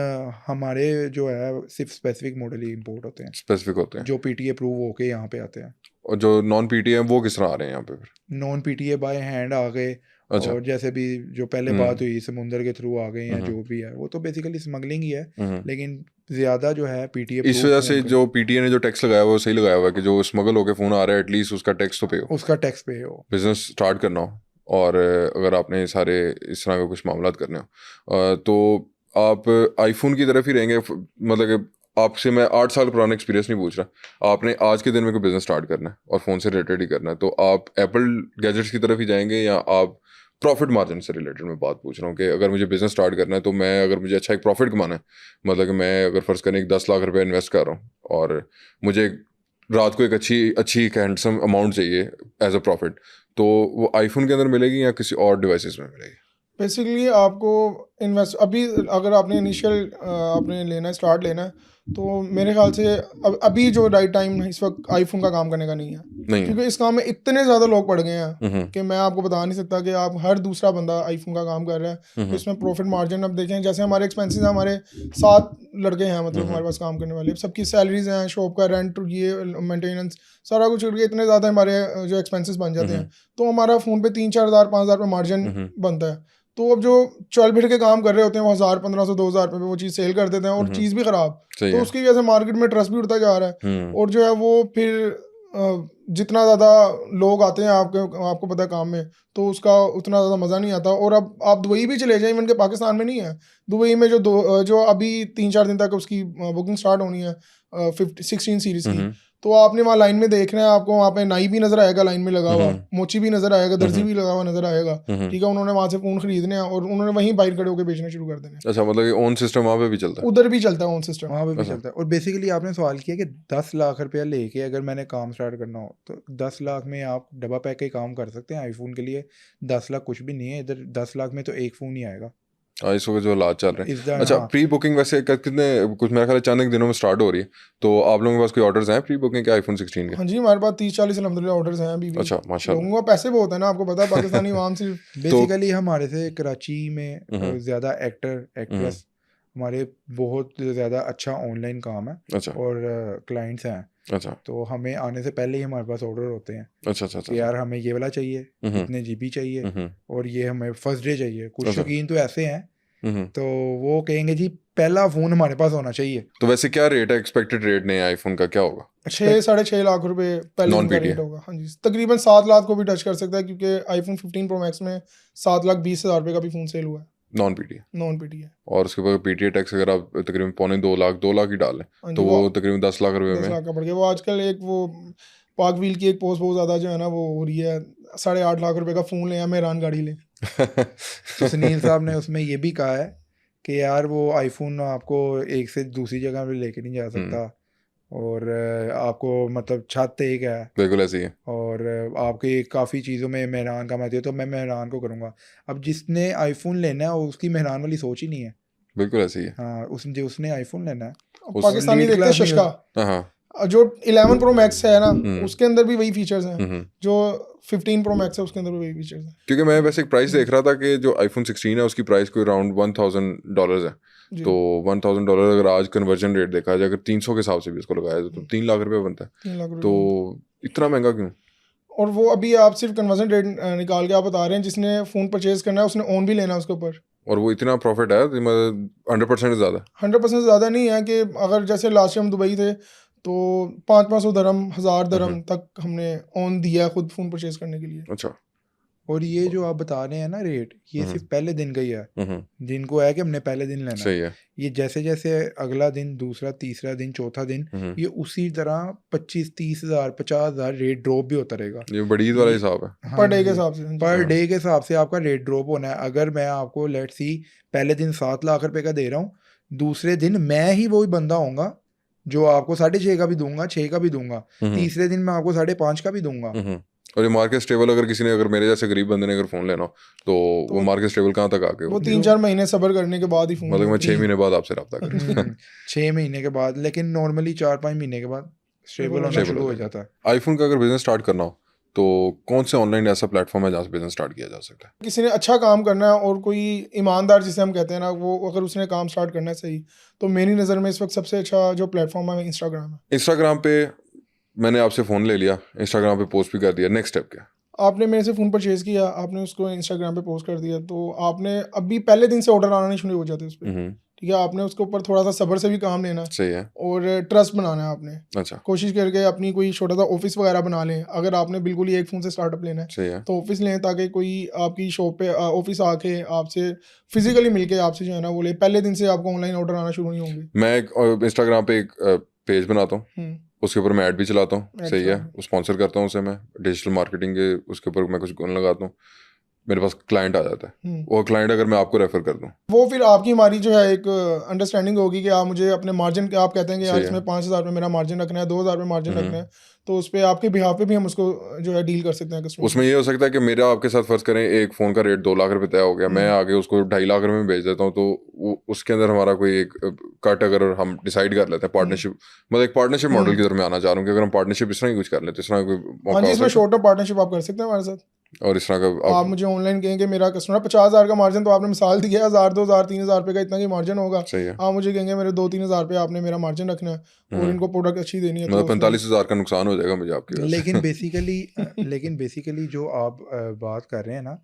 हमारे जो है सिर्फ स्पेसिफिक मॉडल ही इम्पोर्ट होते हैं, स्पेसिफिक होते हैं, जो पीटीए अप्रूव होके यहाँ पे आते हैं। और जो नॉन पीटी हैं वो किस तरह आ रहे हैं यहाँ पे फिर? नॉन पीटीए बाय हैंड आ गए, अच्छा, और जैसे भी जो पहले बात हुई समुंदर के थ्रू आ गए हैं, जो भी है वो तो बेसिकली स्मगलिंग ही है, लेकिन ज़्यादा जो है पीटीए इस वजह से जो पीटीए ने जो टैक्स लगाया हुआ है वो सही लगाया हुआ है कि जो स्मगल होके फ़ोन आ रहा है एटलीस्ट उसका टैक्स तो पे हो, उसका टैक्स पे हो, बिजनेस स्टार्ट करना हो, और अगर आपने सारे इस तरह के कुछ मामला करने हो, तो आप आईफोन की तरफ ही रहेंगे। मतलब कि आपसे मैं 8 साल पुराना एक्सपीरियंस नहीं पूछ रहा, आपने आज के दिन में कोई बिजनेस स्टार्ट करना है और फ़ोन से रिलेटेड ही करना है, तो आप एप्पल गैजेट्स की तरफ ही जाएंगे, या आप प्रॉफिट मार्जिन से रिलेटेड मैं बात पूछ रहा हूँ कि अगर मुझे बिजनेस स्टार्ट करना है तो मैं, अगर मुझे अच्छा एक प्रॉफिट कमाना है, मतलब कि मैं अगर फ़र्ज़ करें 10 लाख रुपए इन्वेस्ट कर रहा हूँ और मुझे रात को एक अच्छी एक हैंडसम अमाउंट चाहिए एज अ प्रॉफिट, तो वो आईफोन के अंदर मिलेगी या किसी और डिवाइसेस में मिलेगी? बेसिकली आपको इन्वेस्ट अभी, अगर आपने इनिशियल आपने लेना है, स्टार्ट लेना है, तो मेरे ख्याल से अभी जो राइट टाइम इस वक्त आईफोन का काम करने का नहीं है, नहीं है। क्योंकि इस काम में इतने ज़्यादा लोग पड़ गए हैं हम्म, कि मैं आपको बता नहीं सकता कि आप हर दूसरा बंदा आईफोन का काम कर रहा है, तो इसमें प्रॉफिट मार्जिन अब देखें, जैसे हमारे एक्सपेंसेस हैं, हमारे 7 लड़के हैं मतलब हमारे पास काम करने वाले, सबकी सैलरीज हैं, शॉप का रेंट, ये मेंटेनेंस, सारा कुछ करके इतने ज़्यादा हमारे जो एक्सपेंसेस बन जाते हैं, तो हमारा फ़ोन पे 3-4 हज़ार 5 हज़ार रुपये मार्जिन बनता है। तो अब जो चल फिर के काम कर रहे होते हैं वो 1000, 1500, 2000 रुपये में वो चीज़ सेल कर देते हैं, और चीज़ भी ख़राब, सही तो है। उसकी वजह से मार्केट में ट्रस्ट भी उठता जा रहा है, और जो है वो फिर जितना ज़्यादा लोग आते हैं आपको पता है काम में, तो उसका उतना ज़्यादा मज़ा नहीं आता। और अब आप दुबई भी चले जाएं, इवन के पाकिस्तान में नहीं है, दुबई में जो अभी 3-4 दिन तक उसकी बुकिंग स्टार्ट होनी है 16 सीरीज़ की, तो आपने वहाँ लाइन में देखना है, आपको वहाँ पे नाई भी नजर आएगा लाइन में लगा हुआ, मोची भी नजर आएगा, दर्जी भी लगा हुआ नजर आएगा, ठीक है। उन्होंने वहाँ से फोन खरीदने हैं और उन्होंने वहीं बाहर खड़े होकर बेचना शुरू कर देना है। अच्छा, मतलब ओन सिस्टम वहाँ पे भी चलता है? उधर भी चलता है ओन सिस्टम, वहाँ पे भी चलता है। और बेसिकली आपने सवाल किया कि 10 लाख रुपया लेके अगर मैंने काम स्टार्ट करना हो तो 10 लाख में आप डब्बा पैक का ही काम कर सकते हैं। आईफोन के लिए 10 लाख कुछ भी नहीं है, इधर 10 लाख में तो एक फ़ोन ही आएगा इस वक्त जो हालात चल रहे हैं। इस दर। अच्छा, हाँ, प्री बुकिंग वैसे कितने, कुछ मेरा ख्याल है चंद एक दिनों में स्टार्ट हो रही है, तो आप लोगों के पास कोई ऑर्डर्स हैं प्री बुकिंग के आईफोन 16 के? हाँ जी, हमारे पास 30-40 अलहमदुलिल्लाह ऑर्डर्स हैं अभी भी। अच्छा, माशाल्लाह। लोगों को पैसे बहुत है ना, आपको पता है पाकिस्तानी आवाम सिर्फ बेसिकली हमारे से कराची में हम्म। ज़्यादा एक्टर एक्ट्रेस हमारे बहुत ज़्यादा अच्छा ऑनलाइन काम है अच्छा और क्लाइंट्स हैं, अच्छा तो हमें आने से पहले ही हमारे पास ऑर्डर होते हैं अच्छा अच्छा कि अच्छा। यार हमें ये वाला चाहिए, इतने जीबी चाहिए और ये हमें फर्स्ट डे चाहिए। कुछ अच्छा। शौकीन तो ऐसे हैं तो वो कहेंगे जी पहला फ़ोन हमारे पास होना चाहिए। तो वैसे क्या रेट है, एक्सपेक्टेड रेट नए आईफोन का क्या होगा? 6-6.5 लाख रुपए पहले नॉन दिन का PTA? रेट होगा। हाँ जी, तकरीबन 7 लाख को भी टच कर सकता है, क्योंकि आईफोन 15 प्रो मैक्स में 7,20,000 रुपए का भी फोन सेल हुआ है, नॉन PTA? Non PTA. और उसके बाद PTA टैक्स अगर आप तकरीबन पौने 2 लाख ही डालें हाँ तो जी, वो तकरीबन 10 लाख रुपए 10 में। लाख का पड़ गया। वो आजकल एक वो पाक व्हील की एक पोस्ट बहुत ज़्यादा जो है ना वो हो रही है, 8.5 लाख रुपए का फ़ोन ले, मेहरान गाड़ी ले। तो सुनील साहब ने उसमें ये भी कहा है कि यार वो आईफोन आपको एक से दूसरी जगह पे लेके नहीं जा सकता और आपको मतलब छत एक है बिल्कुल ऐसे ही है। और आपके काफ़ी चीज़ों में मेहरान का महत्व है, तो मैं मेहरान को करूँगा। अब जिसने आईफोन लेना है उसकी मेहरान वाली सोच ही नहीं है। बिल्कुल ऐसे ही है। हाँ, उसने आईफोन लेना है पाकिस्तानी लीड देखते हैं क्लास नहीं शशका, हाँ जो 11 प्रो मैक्स है ना उसके अंदर भी वही फीचर्स हैं, हम्म। जो 15 प्रो मैक्स है उसके अंदर भी वही फीचर्स हैं। क्योंकि मैं वैसे एक प्राइस देख रहा था कि जो आईफोन 16 है उसकी प्राइस कोई अराउंड $1,000 है। जी। तो $1,000 अगर आज कन्वर्जन रेट देखा जाए, अगर 300 के हिसाब से भी उसको लगाया जाए तो 3 लाख रुपए बनता है। 3 लाख रुपए तो बनता इतना महंगा क्यों? है। और वो अभी आप सिर्फ कन्वर्जन रेट निकाल के आप बता रहे हैं, जिसने फ़ोन परचेज करना है उसने ओन भी लेना है उसके ऊपर, और वो इतना प्रॉफिट है, तो मतलब 100% ज़्यादा। 100% ज़्यादा नहीं है। कि अगर जैसे लास्ट टाइम दुबई थे तो 500 दरम 1000 दरम तक हमने ऑन दिया खुद फ़ोन परचेज करने के लिए। अच्छा। और ये जो आप बता रहे हैं ना रेट, ये सिर्फ पहले दिन का ही है, जिनको है कि हमने पहले दिन लेना सही है। ये जैसे जैसे अगला दिन, दूसरा, तीसरा दिन, चौथा दिन, ये उसी तरह 25-30 हज़ार 50 हज़ार रेट ड्रॉप भी होता रहेगा। ये बड़ी ईद वाला हिसाब है। हाँ पर डे के जी, हिसाब से। पर डे के हिसाब से आपका रेट ड्रॉप होना है। अगर मैं आपको लेट सी पहले दिन 7 लाख रुपए का दे रहा हूँ, दूसरे दिन मैं ही वही बंदा होऊंगा जो आपको 6.5 का भी दूंगा, 6 का भी दूंगा, तीसरे दिन मैं आपको 5.5 का भी दूंगा। और ये मार्केट स्टेबल, अगर किसी ने, अगर मेरे जैसे गरीब बंदे ने अगर फ़ोन लेना हो तो वो मार्केट स्टेबल कहाँ तक आके वो 3-4 महीने सब्र करने के बाद ही फ़ोन मतलब मैं 6 महीने बाद आपसे रब्ता करूँ? 6 महीने के बाद, लेकिन नॉर्मली 4-5 महीने के बाद स्टेबल होना स्टेबल शुरू हो हो जाएगा। जाता है। आईफोन का अगर बिजनेस स्टार्ट करना हो तो कौन से ऑनलाइन ऐसा प्लेटफॉर्म है जहाँ से बिजनेस स्टार्ट किया जा सकता है? किसी ने अच्छा काम करना है और कोई ईमानदार जिसे हम कहते हैं ना, वो अगर उसने काम स्टार्ट करना है सही, तो मेरी नज़र में इस वक्त सबसे अच्छा जो प्लेटफॉर्म है इंस्टाग्राम है। इंस्टाग्राम पे मैंने आपसे फ़ोन ले लिया, इंस्टाग्राम पे पोस्ट भी कर दिया, नेक्स्ट स्टेप क्या? आपने मेरे से फ़ोन परचेज किया, आपने उसको इंस्टाग्राम पे पोस्ट कर दिया, तो आपने अभी पहले दिन से ऑर्डर आना शुरू हो जाते हैं उस पर, ठीक है। आपने उसके ऊपर थोड़ा सा सब्र से भी काम लेना है सही है। और ट्रस्ट बनाना है आपने। अच्छा, कोशिश करके अपनी कोई छोटा सा ऑफिस वगैरह बना लें। अगर आपने बिल्कुल ही एक फ़ोन से स्टार्टअप लेना है सही है। तो ऑफिस लें, ताकि कोई आपकी शॉप पे ऑफिस आके आपसे फिजिकली मिलके आपसे जो है ना वो ले। पहले दिन से आपको ऑनलाइन ऑर्डर आना शुरू नहीं होंगे। मैं एक इंस्टाग्राम पे एक पेज बनाता हूँ, उसके ऊपर मैं ऐड भी चलाता हूँ, सही है, स्पॉन्सर करता हूँ उसे, मैं डिजिटल मार्केटिंग के उसके ऊपर मैं कुछ गुण लगाता हूँ, मेरे पास क्लाइंट आ जाता है। वो क्लाइंट अगर मैं आपको रेफर कर दूँ, वो फिर आपकी हमारी जो है एक अंडरस्टैंडिंग होगी कि आप मुझे अपने मार्जिन के, आप कहते हैं कि यार इसमें 5,000 रुपये मेरा मार्जिन रखना है, 2,000 रुपये मार्जिन रखना है, तो उस पर आपके बिहाफ पे भी हम उसको जो है डील कर सकते हैं कस्टमर। उसमें ये हो सकता है कि मेरा आपके साथ फर्ज करें एक फ़ोन का रेट 2 लाख रुपए तय हो गया, मैं आगे उसको 2.5 लाख रुपए में बेच देता हूँ, तो उसके अंदर हमारा कोई एक कट अगर हम डिसाइड कर लेते हैं पार्टनरशिप, मतलब एक पार्टनरशिप मॉडल की तरफ मैं आना चाह रहा हूँ कि अगर हम पार्टनरशिप इस तरह ही कुछ कर लेते, इस तरह कोई हाँ मौका जी, हो इसमें सकता शॉर्ट टर्म पार्टनरशिप आप कर सकते हैं हमारे साथ। है? और इस तरह का आप मुझे ऑनलाइन कहेंगे मेरा कस्टमर 50,000 का मार्जिन, तो आपने मिसाल दी है 1,000 2,000 3,000 रुपये का इतना की मार्जिन होगा। सही है। आप मुझे कहेंगे मेरे 2-3 हज़ार रुपये आपने मेरा मार्जिन रखना है और इनको प्रोडक्ट अच्छी देनी है, मतलब तो 45,000 का नुकसान हो जाएगा मुझे आपकी वजह से। लेकिन बेसिकली जो आप बात कर रहे हैं ना,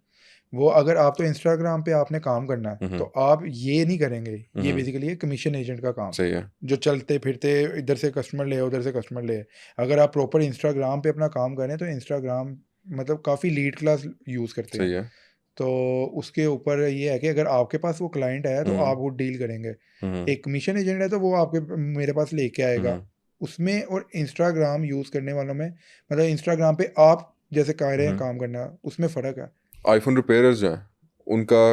वो अगर आप तो इंस्टाग्राम पे आपने काम करना है तो आप ये नहीं करेंगे, ये बेसिकली है कमीशन एजेंट का काम, सही है। जो चलते फिरते इधर से कस्टमर ले उधर से कस्टमर ले। अगर आप प्रॉपर इंस्टाग्राम पे अपना काम करें तो इंस्टाग्राम मतलब काफ़ी लीड क्लास यूज़ करते सही हैं, है। तो उसके ऊपर ये है कि अगर आपके पास वो क्लाइंट है तो आप वो डील करेंगे। एक कमीशन एजेंट है तो वो आपके मेरे पास लेके आएगा, उसमें और इंस्टाग्राम यूज़ करने वालों में, मतलब इंस्टाग्राम पे आप जैसे कह रहे हैं काम करना, उसमें फ़र्क है। आईफोन रिपेयर्स जो हैं उनका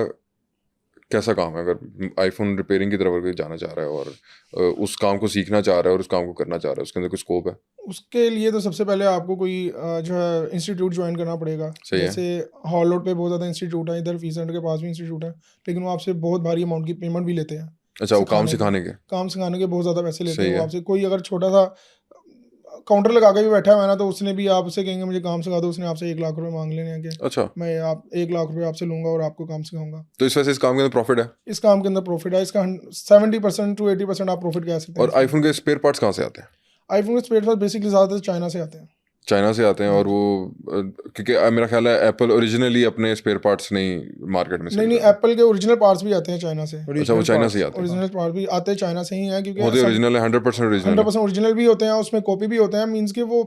कैसा काम है? अगर आईफोन रिपेयरिंग की तरफ अगर कोई जाना चाह रहा है और उस काम को सीखना चाह रहा है और उस काम को करना चाह रहा है, उसके अंदर कोई स्कोप है? उसके लिए तो सबसे पहले आपको कोई जो है इंस्टीट्यूट ज्वाइन करना पड़ेगा। सही है। जैसे हॉल रोड पे बहुत ज़्यादा इंस्टीट्यूट है, इधर फीस सेंटर के पास भी इंस्टीट्यूट है, लेकिन वो आपसे बहुत भारी अमाउंट की पेमेंट भी लेते हैं। अच्छा, वो काम सिखाने सिखाने के? काम सिखाने के बहुत ज़्यादा पैसे लेते सही हैं वो है। आपसे। कोई अगर छोटा सा काउंटर लगा के भी बैठा हुआ है ना, तो उसने भी आपसे कहेंगे मुझे काम सिखा दो, उसने आपसे 1 लाख रुपए मांग लेने हैं कि अच्छा, मैं आप 1 लाख रुपए आपसे लूंगा और आपको काम सिखाऊंगा। तो इस वजह से इस काम के अंदर प्रॉफिट है। इस काम के अंदर प्रॉफिट है, इसका 70% to 80% आप प्रॉफिट कह सकते हैं। और आईफोन के स्पेयर पार्ट्स कहाँ से आते हैं? आईफोन के स्पेयर पार्ट्स बेसिकली ज़्यादातर चाइना से आते हैं। चाइना से आते हैं। और वो क्योंकि मेरा ख्याल है एप्पल ओरिजिनली अपने स्पेयर पार्ट्स नहीं मार्केट में नहीं, एप्पल के ओरिजिनल पार्ट्स भी आते हैं चाइना से। अच्छा, वो चाइना से ही आते हैं। ओरिजिनल पार्ट भी आते हैं चाइना से ही हैं, क्योंकि होते ओरिजिनल है, 100% ओरिजिनल 100% ओरिजिनल भी होते हैं, उसमें कॉपी भी होते हैं। मींस कि वो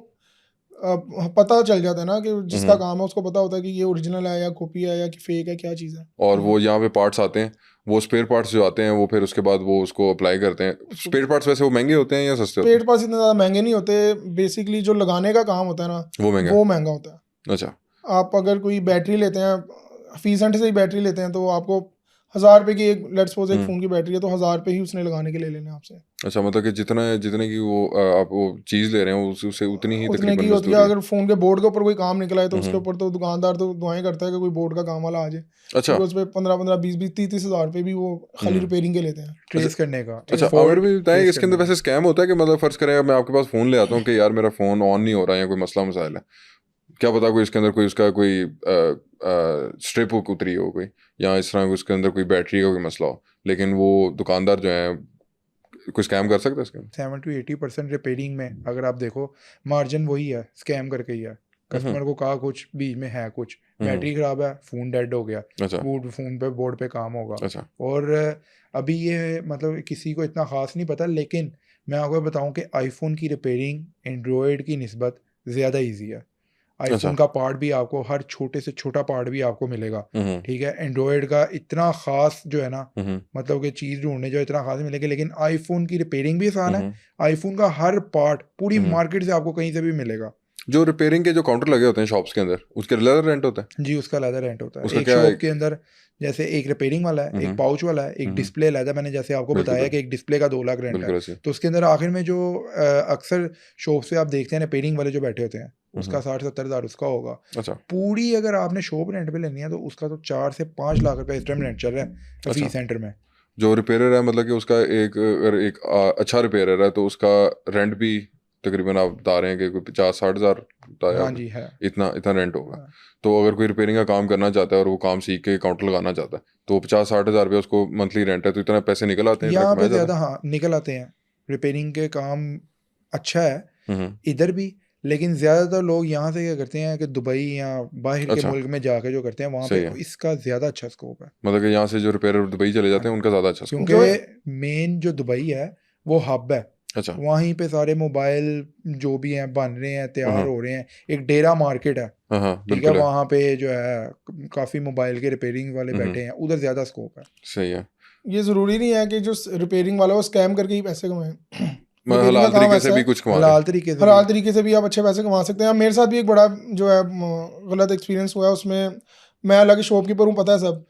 पता चल जाता है ना कि जिसका काम है उसको पता होता है कि ये ओरिजिनल है या कॉपी है या कि फेक है, क्या चीज़ है। और वो यहाँ पे पार्ट्स आते हैं, वो स्पेयर पार्ट्स जो आते हैं वो फिर उसके बाद वो उसको अप्लाई करते हैं। स्पेयर पार्ट्स वैसे वो महंगे होते हैं या सस्ते होते स्पेयर पार्ट्स इतने ज़्यादा महंगे नहीं होते। बेसिकली जो लगाने का काम होता है ना, हैं? वो महंगा वो महंगा होता है। अच्छा, आप अगर कोई बैटरी लेते हैं, फीस सेंटर से ही बैटरी लेते हैं, तो आपको 1000 रुपये की एक लेट्स सपोज एक फ़ोन की बैटरी है, तो 1000 रुपये ही उसने लगाने के ले लेने आपसे। अच्छा, मतलब कि जितने की वो आप वो चीज़ ले रहे हैं उससे उतनी ही उतने तकरीबन की होती है। मजदूरी है। अगर फ़ोन के बोर्ड के ऊपर कोई काम निकला है तो उसके ऊपर तो दुकानदार तो दुआएं करता है कि कोई बोर्ड का काम वाला आ जाए। अच्छा, तो उस पर 15-15, 20-20, 30-30 हज़ार रुपये भी वो खाली रिपेयरिंग के लेते हैं। ट्रेस करने का। अच्छा, और भी बताएं इसके अंदर वैसे स्कैम होता है कि मतलब फर्ज करें मैं आपके पास फ़ोन ले आता हूँ कि यार मेरा फ़ोन ऑन नहीं हो रहा है या कोई मसला मसाइल है, क्या पता कोई इसके अंदर कोई उसका कोई स्ट्रिप उतरी हो कोई, या इस तरह उसके अंदर कोई बैटरी का कोई मसला हो, लेकिन वो दुकानदार जो है कोई स्कैम कर सकता है इसके अंदर? 7 to 80% रिपेयरिंग में अगर आप देखो मार्जिन वही है, स्कैम करके ही है। कस्टमर को कहा कुछ, बीच में है कुछ, बैटरी खराब है, फ़ोन डेड हो गया, अच्छा, फ़ोन पे बोर्ड पे काम होगा। अच्छा, और अभी ये मतलब किसी को इतना ख़ास नहीं पता, लेकिन मैं आपको बताऊं कि आईफोन की रिपेयरिंग एंड्रॉयड की निस्बत ज़्यादा इजी है। अच्छा, आईफोन का पार्ट भी आपको, हर छोटे से छोटा पार्ट भी आपको मिलेगा, ठीक है। एंड्रॉयड का इतना ख़ास जो है ना, मतलब कि चीज़ ढूंढने जो इतना ख़ास मिलेगी, लेकिन आईफोन की रिपेयरिंग भी आसान है। आईफोन का हर पार्ट पूरी मार्केट से आपको कहीं से भी मिलेगा। जो रिपेयरिंग के जो काउंटर लगे होते हैं शॉप्स के अंदर, उसके अलग रेंट होता है? जी, उसका अलग रेंट होता है। उसका एक क्या शॉप के अंदर जैसे एक रिपेयरिंग वाला है, एक पाउच वाला है, एक डिस्प्ले अलग है। मैंने जैसे आपको बताया कि एक डिस्प्ले का 2 लाख रेंट बिल्कुल है। ऐसे। तो उसके अंदर आखिर में जो अक्सर शॉप से आप देखते हैं रिपेयरिंग वाले जो बैठे होते हैं, उसका 60-70 हज़ार उसका होगा। अच्छा, पूरी अगर आपने शॉप रेंट पे लेनी है तो उसका तो 4 से 5 लाख रुपए इस टाइम रेंट चल रहा है फीस सेंटर में। जो रिपेयरर है मतलब कि उसका अगर एक अच्छा रिपेयरर है तो उसका रेंट भी तकरीबन आप बता रहे हैं कि कोई 50-60 हज़ार बताया हाँ जी, है। इतना रेंट होगा। हाँ। तो अगर कोई रिपेयरिंग का काम करना चाहता है और वो काम सीख के काउंटर लगाना चाहता है तो 50-60 हज़ार रुपये उसको मंथली रेंट है, तो इतना पैसे निकल आते हैं? यहाँ पे कमाया जाता ज़्यादा हाँ निकल आते हैं। रिपेयरिंग के काम अच्छा है है? इधर भी, लेकिन ज़्यादातर लोग यहाँ से क्या करते हैं कि दुबई या बाहर के अच्छा, मुल्क में जाके जो करते हैं वहाँ सही पे है। इसका ज़्यादा अच्छा स्कोप है। मतलब कि यहाँ से जो रिपेयरर दुबई चले जाते हैं उनका ज़्यादा अच्छा स्कोप है। क्योंकि मेन जो दुबई है वो हब है, अच्छा, वहीं पे सारे मोबाइल जो भी हैं बन रहे हैं, तैयार हो रहे हैं। एक डेरा मार्केट है, हाँ हाँ ठीक है, बिल्कुल है। वहाँ पे जो है काफ़ी मोबाइल के रिपेयरिंग वाले बैठे हैं, उधर ज़्यादा स्कोप है। सही है। ये ज़रूरी नहीं है कि जो रिपेयरिंग वाला वो स्कैम करके ही पैसे कमाए। मैं रिपेयरिंग का हलाल काम तरीके ऐसा से भी है, कुछ कमा रहे हलाल हैं। तरीके से हलाल भी। तरीके से भी आप अच्छे पैसे कमा सकते हैं। मेरे साथ भी एक बड़ा जो है गलत एक्सपीरियंस हुआ है। उसमें मैं हालांकि शॉपकीपर हूँ, पता है सब।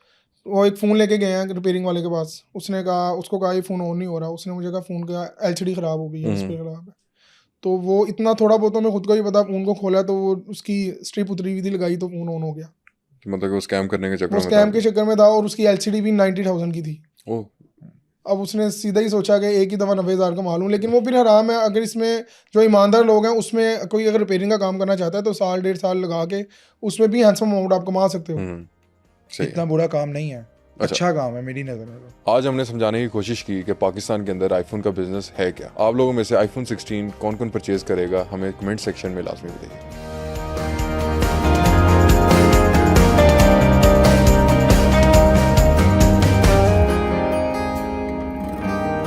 वो एक फ़ोन लेके गए हैं रिपेयरिंग वाले के पास, उसने कहा, उसको कहा ये फ़ोन ऑन नहीं हो रहा। उसने मुझे कहा फ़ोन का LCD ख़राब हो गई है, डिस्प्ले ख़राब है। तो वो इतना थोड़ा बहुत तो मैं खुद को ही पता, फ़ोन को खोला तो वो उसकी स्ट्रिप उतरी हुई थी, लगाई तो फ़ोन ऑन हो गया। मतलब कि वो स्कैम करने के चक्कर वो में स्कैम था। के चक्कर में था, और उसकी LCD भी 90,000 की थी। ओह, अब उसने सीधा ही सोचा कि एक ही दफ़ा 90,000 कमा लूँ, लेकिन वो फिर हराम है। अगर इसमें जो ईमानदार लोग हैं, उसमें कोई अगर रिपेयरिंग का काम करना चाहता है तो 1.5 साल लगा के उसमें भी हैंडसम अमाउंट आप कमा सकते हो। सही इतना है। बुरा काम नहीं है, अच्छा काम है मेरी नज़र में तो। आज हमने समझाने की कोशिश की कि पाकिस्तान के अंदर आईफोन का बिजनेस है क्या। आप लोगों में से आईफोन 16 कौन कौन परचेज करेगा, हमें कमेंट सेक्शन में लाजमी बताइए।